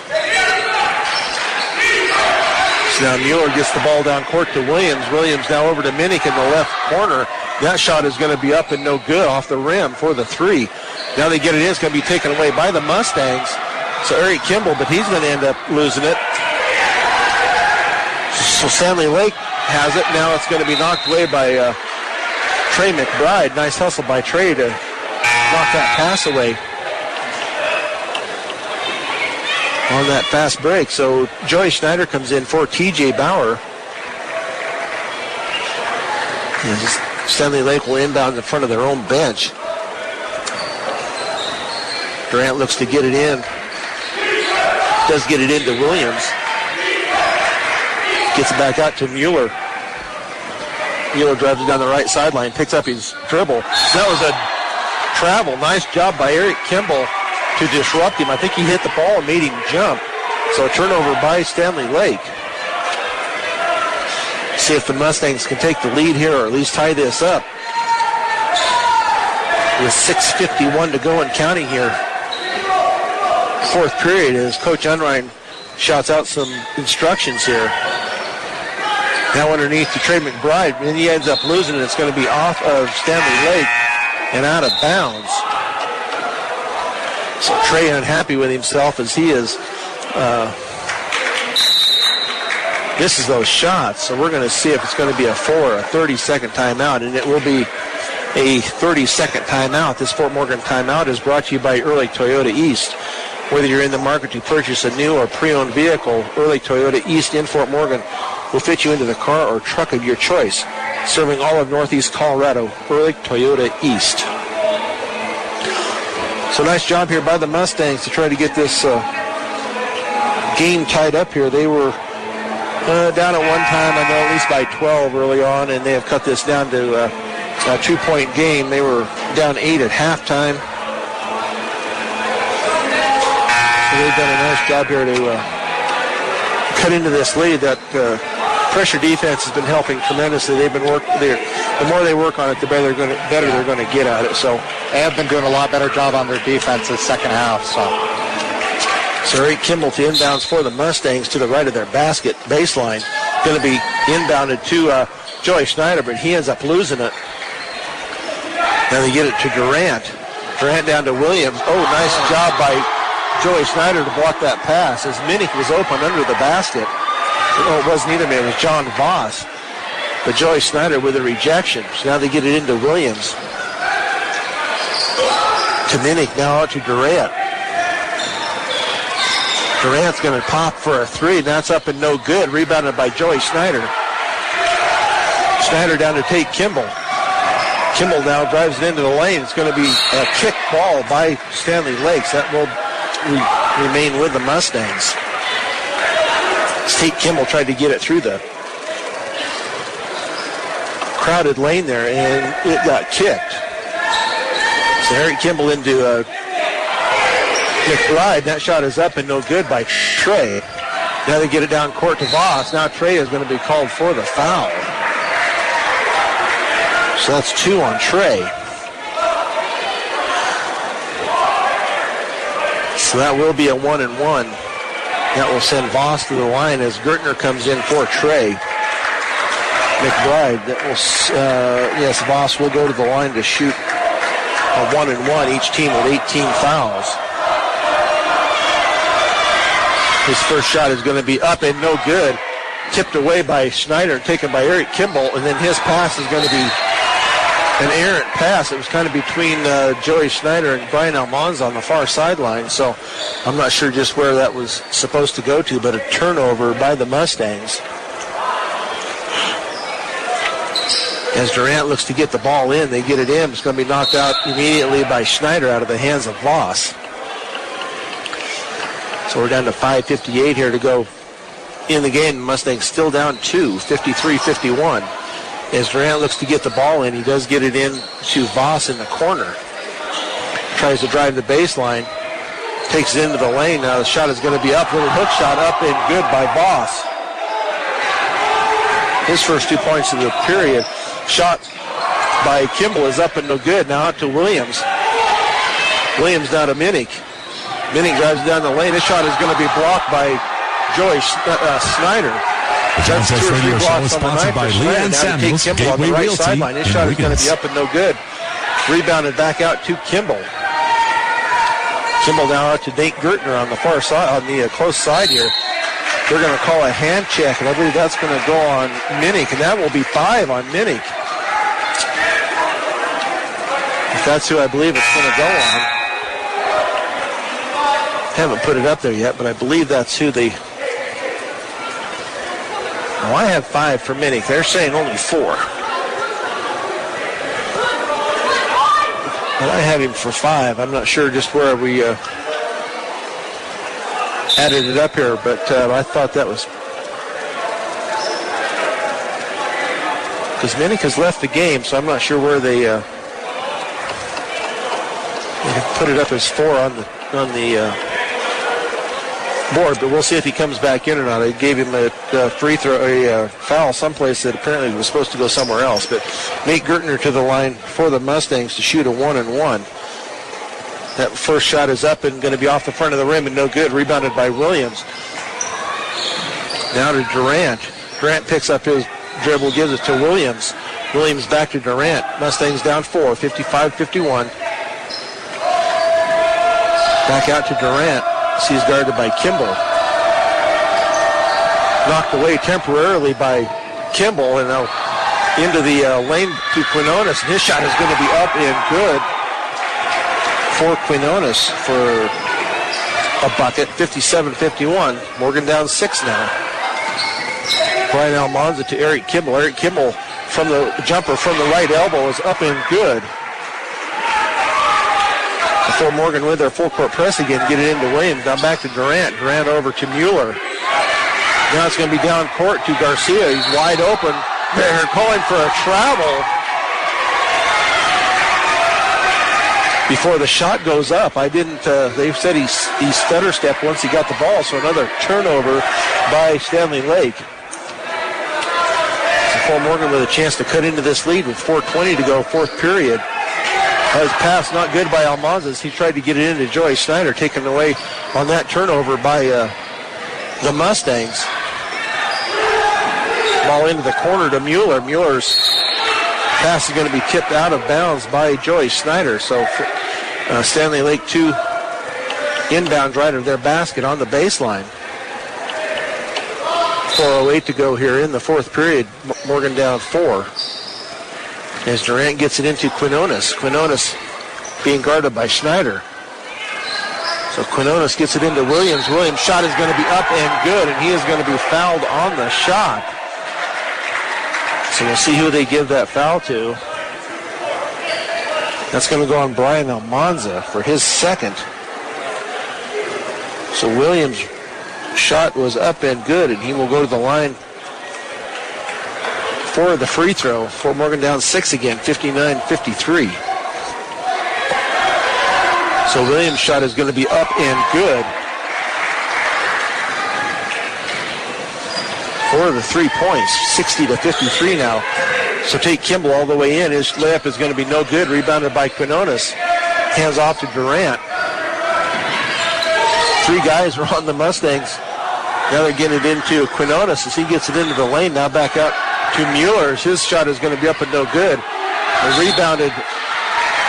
now Mueller gets the ball down court to Williams. Williams now over to Minnick in the left corner. That shot is going to be up and no good off the rim for the 3. Now they get it in. It's going to be taken away by the Mustangs. So Eric Kimball, but he's going to end up losing it. So Standley Lake has it. Now it's going to be knocked away by Trey McBride. Nice hustle by Trey to knock that pass away on that fast break. So Joey Schneider comes in for T.J. Bauer. And Standley Lake will inbound in front of their own bench. Durant looks to get it in. Does get it into Williams. Gets it back out to Mueller. Mueller drives it down the right sideline, picks up his dribble. That was a travel. Nice job by Eric Kimball to disrupt him. I think he hit the ball and made him jump. So a turnover by Standley Lake. See if the Mustangs can take the lead here or at least tie this up. With 6:51 to go and counting here. Fourth period as Coach Unrein shouts out some instructions here. Now underneath to Trey McBride, and he ends up losing it. It's going to be off of Standley Lake and out of bounds. So Trey unhappy with himself as he is misses those shots. So we're going to see if it's going to be a 4 or a 30-second timeout, and it will be a 30-second timeout. This Fort Morgan timeout is brought to you by Early Toyota East. Whether you're in the market to purchase a new or pre-owned vehicle, Early Toyota East in Fort Morgan will fit you into the car or truck of your choice. Serving all of Northeast Colorado, Early Toyota East. So nice job here by the Mustangs to try to get this game tied up here. They were down at one time, I know, at least by 12 early on, and they have cut this down to a 2-point game. They were down 8 at halftime. So they've done a nice job here to cut into this lead. That pressure defense has been helping tremendously. They've been the more they work on it, the better they're going to get at it. So they have been doing a lot better job on their defense this second half. So Eric Kimball to inbounds for the Mustangs to the right of their basket baseline. Going to be inbounded to Joey Schneider, but he ends up losing it. Now they get it to Durant. Durant down to Williams. Oh, nice job by Joey Schneider to block that pass as Minnick was open under the basket. Oh, it wasn't either man, it was John Voss. But Joey Schneider with a rejection. So now they get it into Williams. To Minnick, now out to Durant. Durant's going to pop for a 3. That's up and no good. Rebounded by Joey Schneider. Schneider down to Tate Kimball. Kimball now drives it into the lane. It's going to be a kick ball by Standley Lake. That will remain with the Mustangs. Tate Kimball tried to get it through the crowded lane there, and it got kicked. So Eric Kimball into McBride. That shot is up and no good by Trey. Now they get it down court to Voss. Now Trey is going to be called for the foul. So that's 2 on Trey. So that will be a 1-and-1. That will send Voss to the line as Gertner comes in for Trey. McBride, that will, yes, Voss will go to the line to shoot a 1-and-1, each team with 18 fouls. His first shot is going to be up and no good. Tipped away by Schneider and taken by Eric Kimball, and then his pass is going to be an errant pass. It was kind of between Joey Schneider and Brian Almanza on the far sideline, so I'm not sure just where that was supposed to go to, but a turnover by the Mustangs. As Durant looks to get the ball in, they get it in. It's going to be knocked out immediately by Schneider out of the hands of Voss. So we're down to 5:58 here to go in the game. The Mustangs still down 2, 53-51. As Durant looks to get the ball in, he does get it in to Voss in the corner. Tries to drive the baseline. Takes it into the lane. Now the shot is going to be up. Little hook shot up and good by Voss. His first 2 points of the period. Shot by Kimball is up and no good. Now out to Williams. Williams now to Minnick. Minnick drives down the lane. This shot is going to be blocked by Joey Schneider. That's 2 or 3 blocks on the night for Schneider. Now to take Kimball on the right sideline. This shot is going to be up and no good. Rebounded back out to Kimball. Kimball now out to Nate Gertner on the far side, on the close side here. They're going to call a hand check, and I believe that's going to go on Minnick, and that will be 5 on Minnick. If that's who I believe it's going to go on. Haven't put it up there yet, but I believe that's who they... Oh, I have 5 for Minnick. They're saying only 4. But I have him for 5. I'm not sure just where we added it up here, but I thought that was... Because Minnick has left the game, so I'm not sure where they put it up as 4 on the board, but we'll see if he comes back in or not. They gave him a free throw, a foul someplace that apparently was supposed to go somewhere else. But Nate Gertner to the line for the Mustangs to shoot a 1-and-1. That first shot is up and going to be off the front of the rim and no good. Rebounded by Williams. Now to Durant. Durant picks up his dribble, gives it to Williams. Williams back to Durant. Mustangs down 4, 55-51. Back out to Durant. He's guarded by Kimball. knocked away temporarily by Kimball, and now into the lane to Quinones, and his shot is going to be up and good for Quinones for a bucket, 57-51. Morgan down 6 now. Brian Almanza to Eric Kimball. Eric Kimball from the jumper from the right elbow is up and good. Before Morgan with their full court press again, get it into Williams. Now back to Durant. Durant over to Mueller. Now it's going to be down court to Garcia. He's wide open. They're calling for a travel before the shot goes up. They said he stutter stepped once he got the ball, so another turnover by Standley Lake. So Fort Morgan with a chance to cut into this lead with 4:20 to go, fourth period. His pass not good by Almanzas. He tried to get it into Joey Snyder, taken away on that turnover by the Mustangs. Ball into the corner to Mueller. Mueller's pass is going to be tipped out of bounds by Joey Snyder. So Standley Lake 2 inbounds right of their basket on the baseline. 4:08 to go here in the fourth period. Morgan down 4. As Durant gets it into Quinones. Quinones being guarded by Schneider. So Quinones gets it into Williams. Williams' shot is going to be up and good, and he is going to be fouled on the shot. So we'll see who they give that foul to. That's going to go on Brian Almanza for his second. So Williams' shot was up and good, and he will go to the line for the free throw. Fort Morgan down 6 again, 59-53. So Williams' shot is going to be up and good for the 3 points, 60-53 now. So take Kimball all the way in. His layup is going to be no good. Rebounded by Quinones. Hands off to Durant. 3 guys are on the Mustangs. Now they're getting it into Quinones as he gets it into the lane. Now back out to Mueller. His shot is going to be up and no good. Rebounded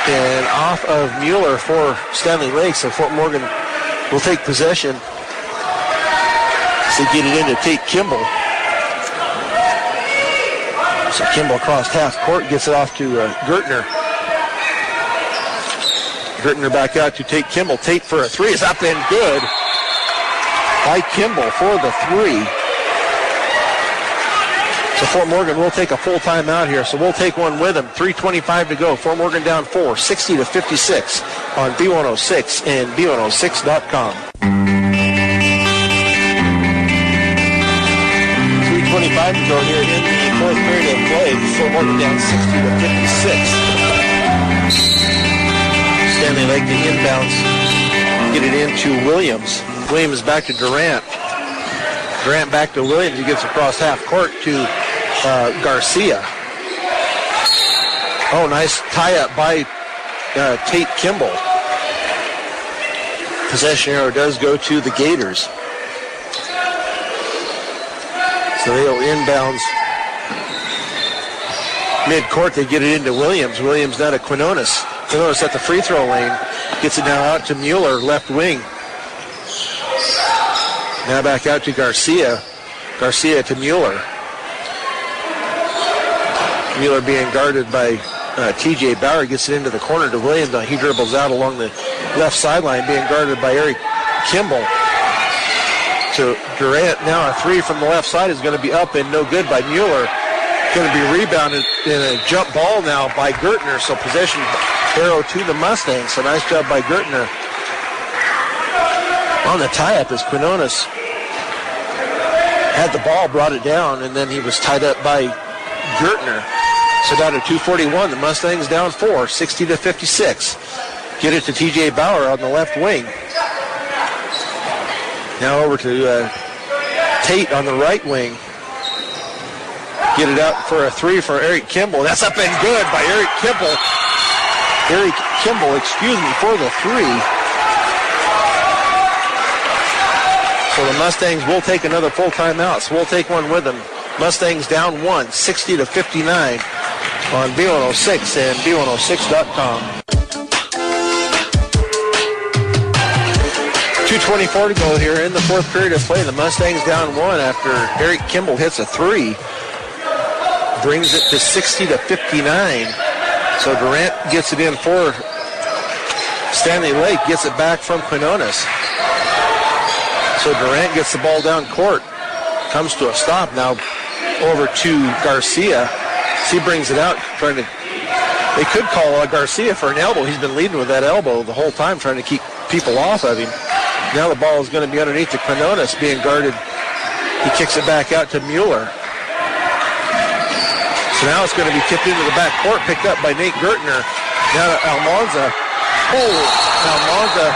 and off of Mueller for Standley Lake. So Fort Morgan will take possession. So get it into Tate Kimball. So Kimball across half court, gets it off to Gertner. Gertner back out to Tate Kimball. Tate for a 3 is up and good by Kimball for the 3. So Fort Morgan will take a full timeout here, so we'll take one with them. 3:25 to go. Fort Morgan down 4, 60-56 on B106 and B106.com. 3:25 to go here in the fourth period of play. Fort Morgan down 60-56. Standley Lake the inbounds. Get it into Williams. Williams back to Durant. Durant back to Williams. He gets across half court to Garcia. Oh, nice tie-up by Tate Kimball. Possession arrow does go to the Gators. So they'll inbounds mid-court. They get it into Williams. Williams now to Quinones. Quinones at the free throw lane. Gets it now out to Mueller, left wing. Now back out to Garcia. Garcia to Mueller. Mueller being guarded by T.J. Bauer. Gets it into the corner to Williams. Now he dribbles out along the left sideline, being guarded by Eric Kimball. So Durant now a 3 from the left side is going to be up and no good by Mueller. Going to be rebounded in a jump ball now by Gertner. So possession arrow to the Mustangs. So nice job by Gertner. On the tie-up as Quinones had the ball, brought it down, and then he was tied up by Gertner. So down to 2:41. The Mustangs down 4, 60-56. Get it to T.J. Bauer on the left wing. Now over to Tate on the right wing. Get it out for a 3 for Eric Kimball. That's up and good by Eric Kimball. Eric Kimball, for the 3. So the Mustangs will take another full timeout. So we'll take one with them. Mustangs down 1, 60-59 on B106 and B106.com. 2:24 to go here in the fourth period of play. The Mustangs down one after Eric Kimball hits a three. Brings it to 60-59. So Durant gets it in for Standley Lake, gets it back from Quinones. So Durant gets the ball down court. Comes to a stop now over to Garcia. He brings it out, trying to... They could call Garcia for an elbow. He's been leading with that elbow the whole time, trying to keep people off of him. Now the ball is going to be underneath to Quinones, being guarded. He kicks it back out to Mueller. So now it's going to be tipped into the back court, picked up by Nate Gertner. Now to Almanza. Almanza.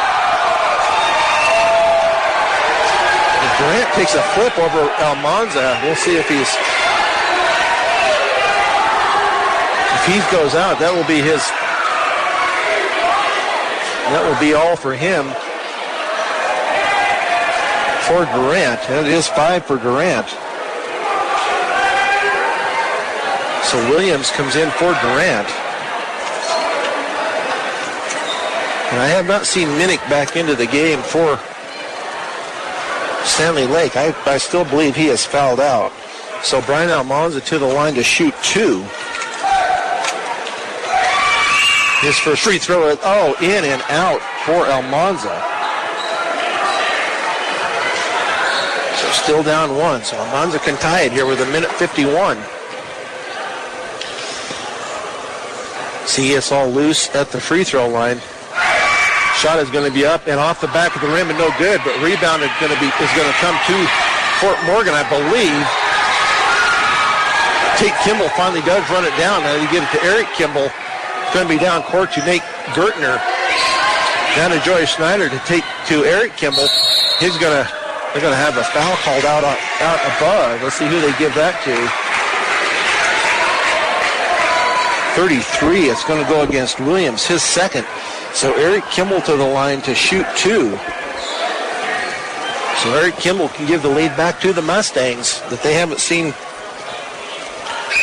Durant takes a flip over Almanza. We'll see if he goes out. That will be his. That will be all for him. For Durant. And it is 5 for Durant. So Williams comes in for Durant. And I have not seen Minnick back into the game for Standley Lake. I still believe he is fouled out. So Brian Almanza to the line to shoot 2. His first free throw is, in and out for Almanza. So still down 1. So Almanza can tie it here with 1:51. See, it's all loose at the free throw line. Shot is going to be up and off the back of the rim and no good, but rebound is going to come to Fort Morgan, I believe. Tate Kimball finally does run it down. Now you give it to Eric Kimball. It's going to be down court to Nate Gertner. Down to Joy Schneider to take to Eric Kimball. They're going to have a foul called out above. Let's see who they give that to. 33. It's going to go against Williams, his second. So Eric Kimball to the line to shoot 2. So Eric Kimball can give the lead back to the Mustangs that they haven't seen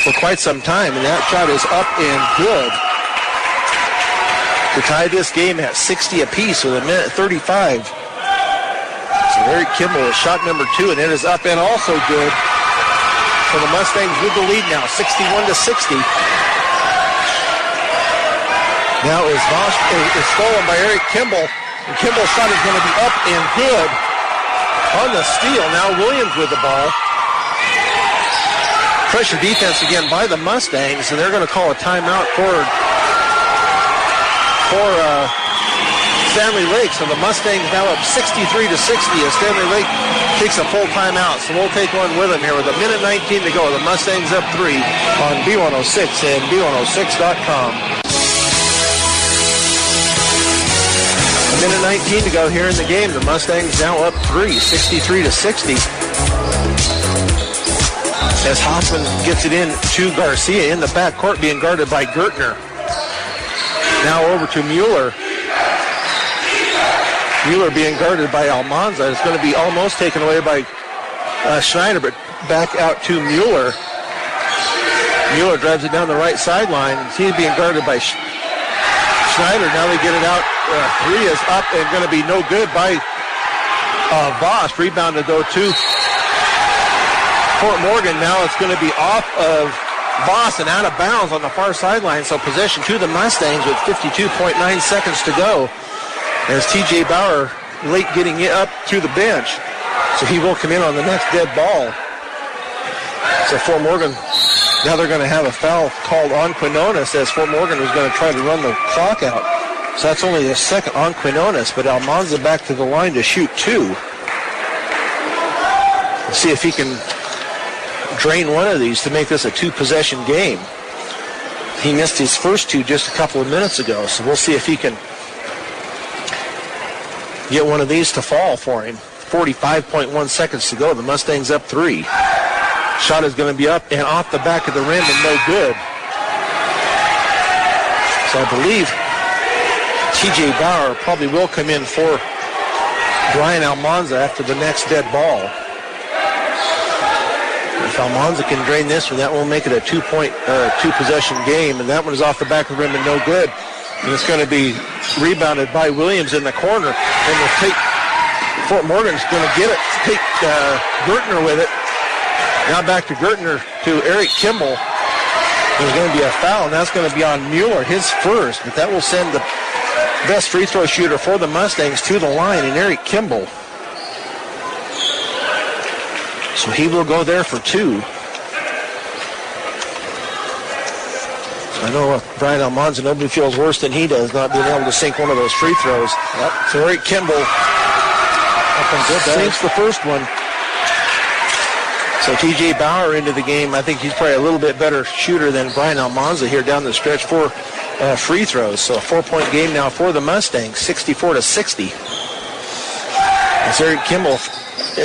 for quite some time. And that shot is up and good to tie this game at 60 apiece with 1:35. So Eric Kimball is shot number 2, and it is up and also good. So the Mustangs with the lead now, 61-60. Now is stolen by Eric Kimball. And Kimball's shot is going to be up and good on the steal. Now Williams with the ball. Pressure defense again by the Mustangs, and they're going to call a timeout for Standley Lake. So the Mustangs now up 63-60 as Standley Lake takes a full timeout. So we'll take one with them here with 1:19 to go. The Mustangs up 3 on B106 and B106.com. 1:19 to go here in the game. The Mustangs now up 3, 63-60. As Hoffman gets it in to Garcia in the backcourt, being guarded by Gertner. Now over to Mueller. Mueller being guarded by Almanza. It's going to be almost taken away by Schneider, but back out to Mueller. Mueller drives it down the right sideline. He's being guarded by Schneider. Now they get it out. 3 is up and going to be no good by Voss. Rebounded though to Fort Morgan. Now it's going to be off of Voss and out of bounds on the far sideline. So possession to the Mustangs with 52.9 seconds to go. As T.J. Bauer late getting it up to the bench. So he will come in on the next dead ball. So Fort Morgan, now they're going to have a foul called on Quinones as Fort Morgan was going to try to run the clock out. So that's only the second on Quinones, but Almanza back to the line to shoot 2. Let's see if he can drain one of these to make this a 2-possession game. He missed his first 2 just a couple of minutes ago, so we'll see if he can get one of these to fall for him. 45.1 seconds to go. The Mustangs up 3. Shot is going to be up and off the back of the rim and no good. So I believe T.J. Bauer probably will come in for Brian Almanza after the next dead ball. If Almanza can drain this one, that will make it a 2-possession game, and that one is off the back of the rim and no good. And it's going to be rebounded by Williams in the corner, and will take Fort Morgan's going to get it. Take Gertner with it. Now back to Gertner to Eric Kimball. There's going to be a foul, and that's going to be on Mueller, his first. But that will send the best free throw shooter for the Mustangs to the line, and Eric Kimball. So he will go there for 2. I know Brian Almanza, nobody feels worse than he does not being able to sink one of those free throws. Yep. So Eric Kimball sinks the first one. So T.J. Bauer into the game. I think he's probably a little bit better shooter than Brian Almanza here down the stretch for free throws. So a 4-point game now for the Mustangs, 64-60. As Eric Kimball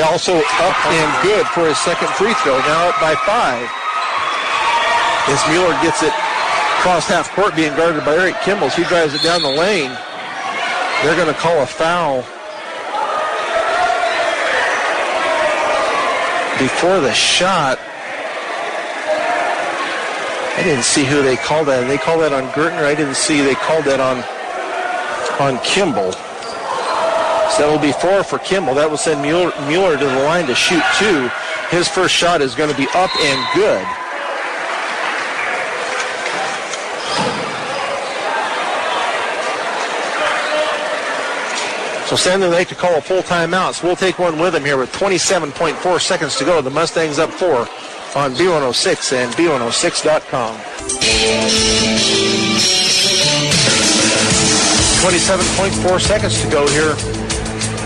also up and good for his second free throw, now up by 5. As Mueller gets it across half court, being guarded by Eric Kimball. He drives it down the lane. They're going to call a foul before the shot. I didn't see who they called that. They called that on Gertner. I didn't see they called that on Kimball. So that will be 4 for Kimball. That will send Mueller to the line to shoot 2. His first shot is going to be up and good. So Standley Lake to call a full timeout. So we'll take one with him here with 27.4 seconds to go. The Mustangs up 4 on B106 and B106.com. 27.4 seconds to go here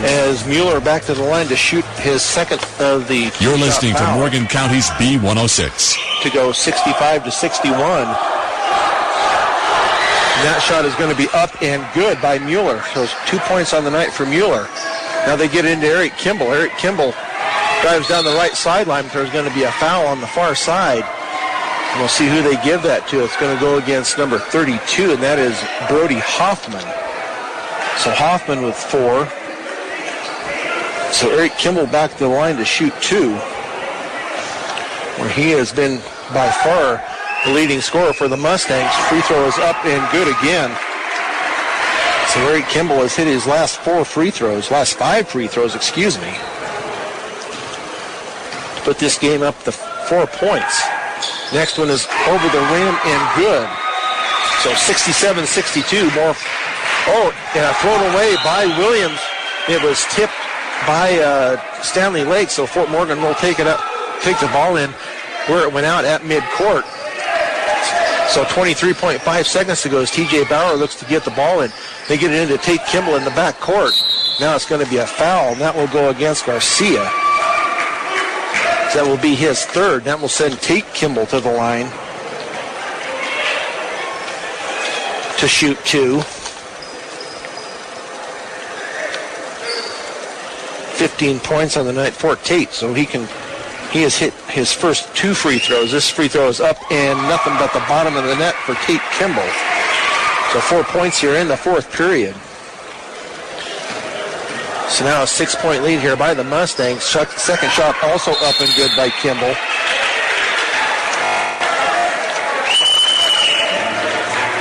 as Mueller back to the line to shoot his second of the You're listening to Morgan County's B106. To go 65-61. And that shot is going to be up and good by Mueller. So 2 points on the night for Mueller. Now they get into Eric Kimball. Eric Kimball drives down the right sideline. There's going to be a foul on the far side. And we'll see who they give that to. It's going to go against number 32, and that is Brody Hoffman. So Hoffman with 4. So Eric Kimball back to the line to shoot 2, where he has been by far the leading scorer for the Mustangs. Free throw is up and good again. So Eric Kimball has hit his last 5 free throws, excuse me, to put this game up to 4 points. Next one is over the rim and good. So 67-62 more. Oh, and thrown away by Williams. It was tipped by Standley Lake, so Fort Morgan will take the ball in where it went out at midcourt. So 23.5 seconds to go as T.J. Bauer looks to get the ball in. They get it in to Tate Kimball in the back court. Now it's going to be a foul, and that will go against Garcia. That will be his third. That will send Tate Kimball to the line to shoot 2. 15 points on the night for Tate, so he has hit his first 2 free throws. This free throw is up and nothing but the bottom of the net for Tate Kimball. So 4 points here in the fourth period. So now a 6-point lead here by the Mustangs. Second shot also up and good by Kimball.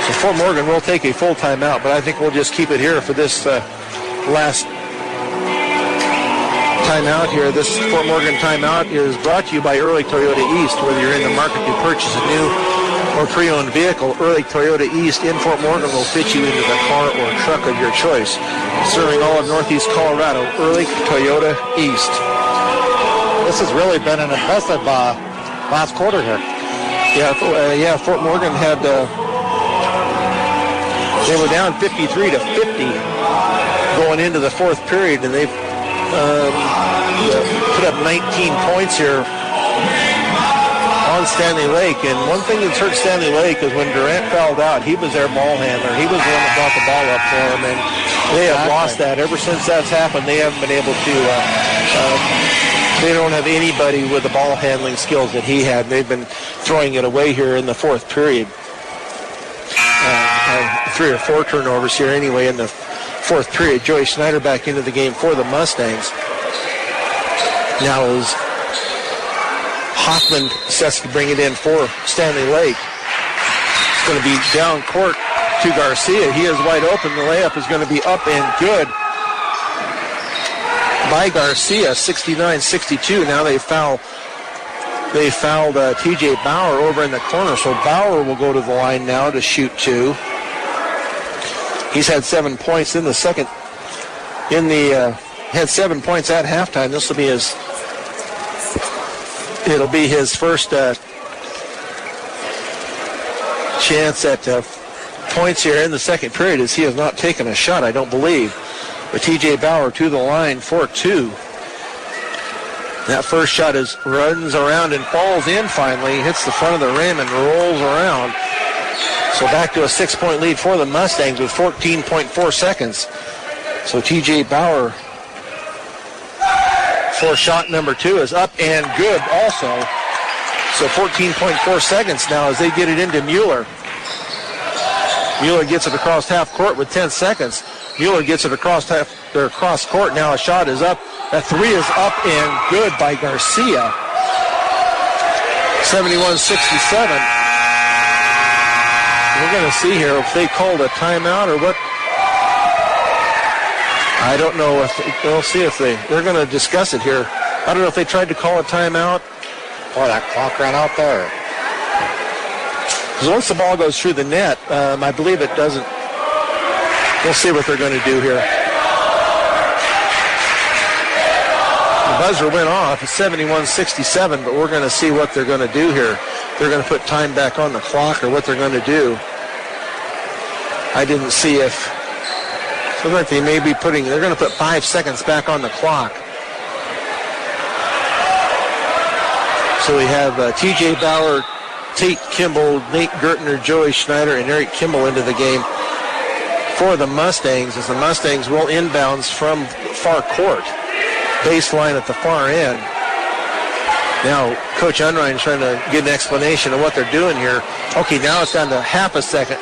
So Fort Morgan will take a full timeout, but I think we'll just keep it here for this last timeout here. This Fort Morgan timeout is brought to you by Early Toyota East. Whether you're in the market to purchase a new or pre-owned vehicle, Early Toyota East in Fort Morgan will fit you into the car or truck of your choice. Serving all of Northeast Colorado, Early Toyota East. This has really been an impressive last quarter here. Yeah, Fort Morgan had, they were down 53-50 going into the fourth period, and they've put up 19 points here on Standley Lake. And one thing that's hurt Standley Lake is when Durant fouled out, he was their ball handler. He was the one that brought the ball up for them, and they have lost that. Ever since that's happened, they haven't been able to, they don't have anybody with the ball handling skills that he had. They've been throwing it away here in the fourth period. 3 or 4 turnovers here anyway in the fourth period. Joey Schneider back into the game for the Mustangs. Now is Hoffman sets to bring it in for Standley Lake. It's going to be down court to Garcia. He is wide open. The layup is going to be up and good by Garcia, 69-62. Now they fouled T.J. Bauer over in the corner, so Bauer will go to the line now to shoot 2. He's had 7 points in the second. Had 7 points at halftime. This will be his first chance at points here in the second period, as he has not taken a shot, I don't believe. But T.J. Bauer to the line for 2. That first shot runs around and falls in finally, hits the front of the rim and rolls around. So back to a 6-point lead for the Mustangs with 14.4 seconds. So T.J. Bauer for shot number 2 is up and good also. So 14.4 seconds now as they get it into Mueller. Mueller gets it across half court with 10 seconds. Mueller gets it across court. Now a shot is up. That 3 is up and good by Garcia. 71-67. We're going to see here if they called a timeout or what. I don't know. We'll see if they're going to discuss it here. I don't know if they tried to call a timeout. Boy, that clock ran out there. Because once the ball goes through the net, I believe it doesn't. We'll see what they're going to do here. The buzzer went off. It's 71-67, but we're going to see what they're going to do here. They're going to put time back on the clock or what they're going to do. I didn't see if. Looks like they may be they're going to put 5 seconds back on the clock. So we have T.J. Bauer, Tate Kimball, Nate Gertner, Joey Schneider, and Eric Kimball into the game for the Mustangs, as the Mustangs will inbounds from far court. Baseline at the far end. Now, Coach Unrein is trying to get an explanation of what they're doing here. Okay, now it's down to half a second.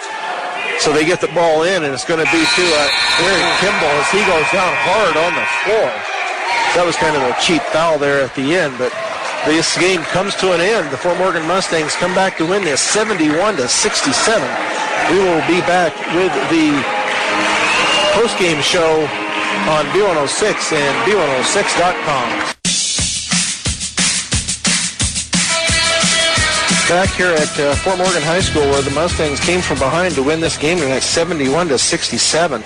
So they get the ball in, and it's going to be to Eric Kimball as he goes down hard on the floor. That was kind of a cheap foul there at the end, but this game comes to an end. The Fort Morgan Mustangs come back to win this 71-67. We will be back with the post-game show on B106 and B106.com. Back here at Fort Morgan High School, where the Mustangs came from behind to win this game tonight, 71-67.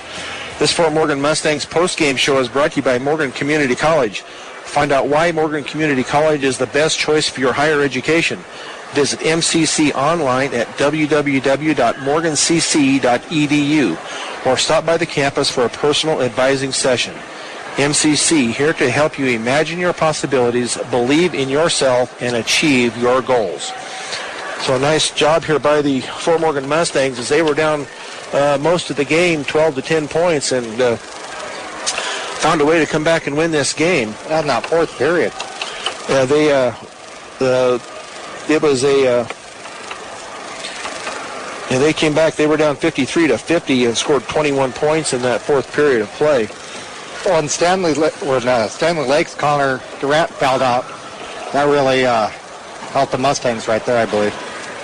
This Fort Morgan Mustangs post-game show is brought to you by Morgan Community College. Find out why Morgan Community College is the best choice for your higher education. Visit MCC online at www.morgancc.edu or stop by the campus for a personal advising session. MCC, here to help you imagine your possibilities, believe in yourself, and achieve your goals. So a nice job here by the Fort Morgan Mustangs as they were down most of the game, 12-10 points, and found a way to come back and win this game. In that fourth period. They came back. They were down 53-50 and scored 21 points in that fourth period of play. Well, and Stanley Lake's Connor Durant fouled out. That really helped the Mustangs right there, I believe.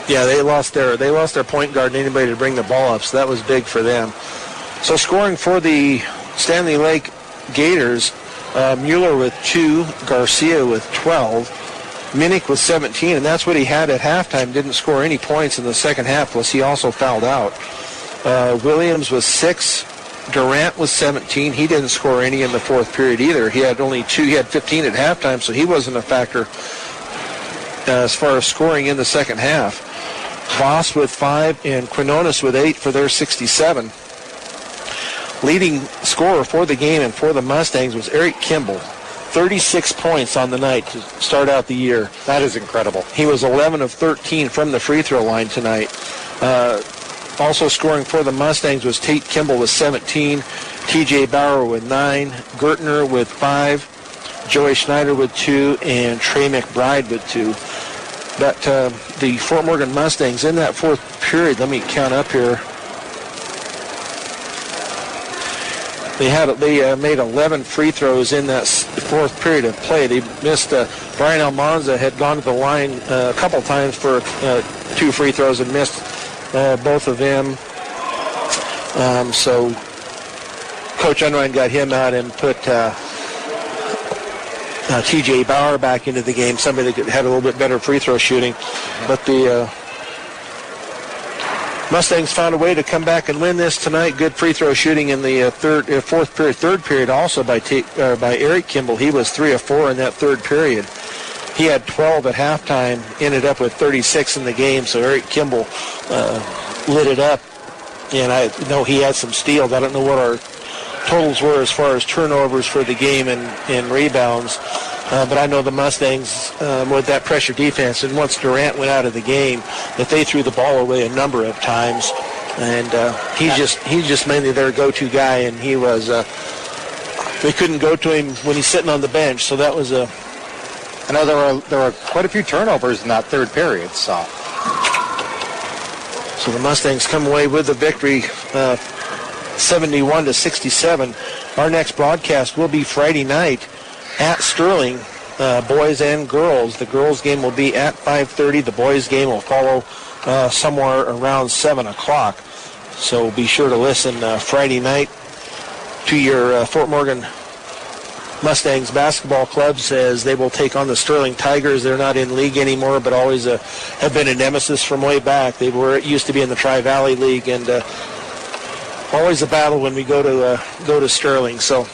Yeah, they lost their point guard and anybody to bring the ball up, so that was big for them. So scoring for the Standley Lake Gators, Mueller with 2, Garcia with 12, Minnick with 17, and that's what he had at halftime. Didn't score any points in the second half, plus he also fouled out. Williams was 6, Durant was 17. He didn't score any in the fourth period either. He had only 2. He had 15 at halftime, so he wasn't a factor as far as scoring in the second half. Voss with 5 and Quinones with 8 for their 67. Leading scorer for the game and for the Mustangs was Eric Kimball. 36 points on the night to start out the year. That is incredible. He was 11 of 13 from the free throw line tonight. Also scoring for the Mustangs was Tate Kimball with 17, T.J. Bauer with 9, Gertner with 5, Joey Schneider with 2, and Trey McBride with 2. But the Fort Morgan Mustangs in that fourth period, let me count up here. They made 11 free throws in that fourth period of play. They missed. Brian Almanza had gone to the line a couple times for 2 free throws and missed both of them. So Coach Unrein got him out and put T.J. Bauer back into the game, somebody that had a little bit better free throw shooting. But the Mustangs found a way to come back and win this tonight. Good free throw shooting in the third period also by Eric Kimball. He was 3 of 4 in that third period. He had 12 at halftime, ended up with 36 in the game, so Eric Kimball lit it up. And I know he had some steals. I don't know what our totals were as far as turnovers for the game and rebounds. But I know the Mustangs, with that pressure defense, and once Durant went out of the game, that they threw the ball away a number of times. And he's just mainly their go-to guy, and he was, they couldn't go to him when he's sitting on the bench, so that was a... I know there were quite a few turnovers in that third period, so the Mustangs come away with the victory, 71-67. Our next broadcast will be Friday night at Sterling, boys and girls. The girls' game will be at 5:30. The boys' game will follow somewhere around 7 o'clock. So be sure to listen Friday night to your Fort Morgan Mustangs basketball clubs as they will take on the Sterling Tigers. They're not in league anymore, but always have been a nemesis from way back. They used to be in the Tri-Valley League, and always a battle when we go to Sterling. So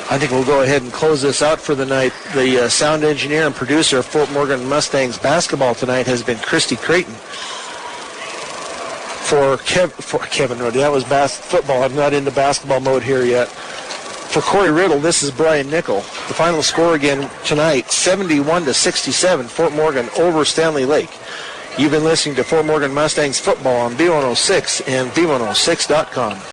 I think we'll go ahead and close this out for the night. The sound engineer and producer of Fort Morgan Mustangs basketball tonight has been Christy Creighton. For Kevin Roddy, that was football. I'm not into basketball mode here yet. For Corey Riddle, this is Brian Nickel. The final score again tonight, 71-67, Fort Morgan over Standley Lake. You've been listening to Fort Morgan Mustangs football on B106 and B106.com.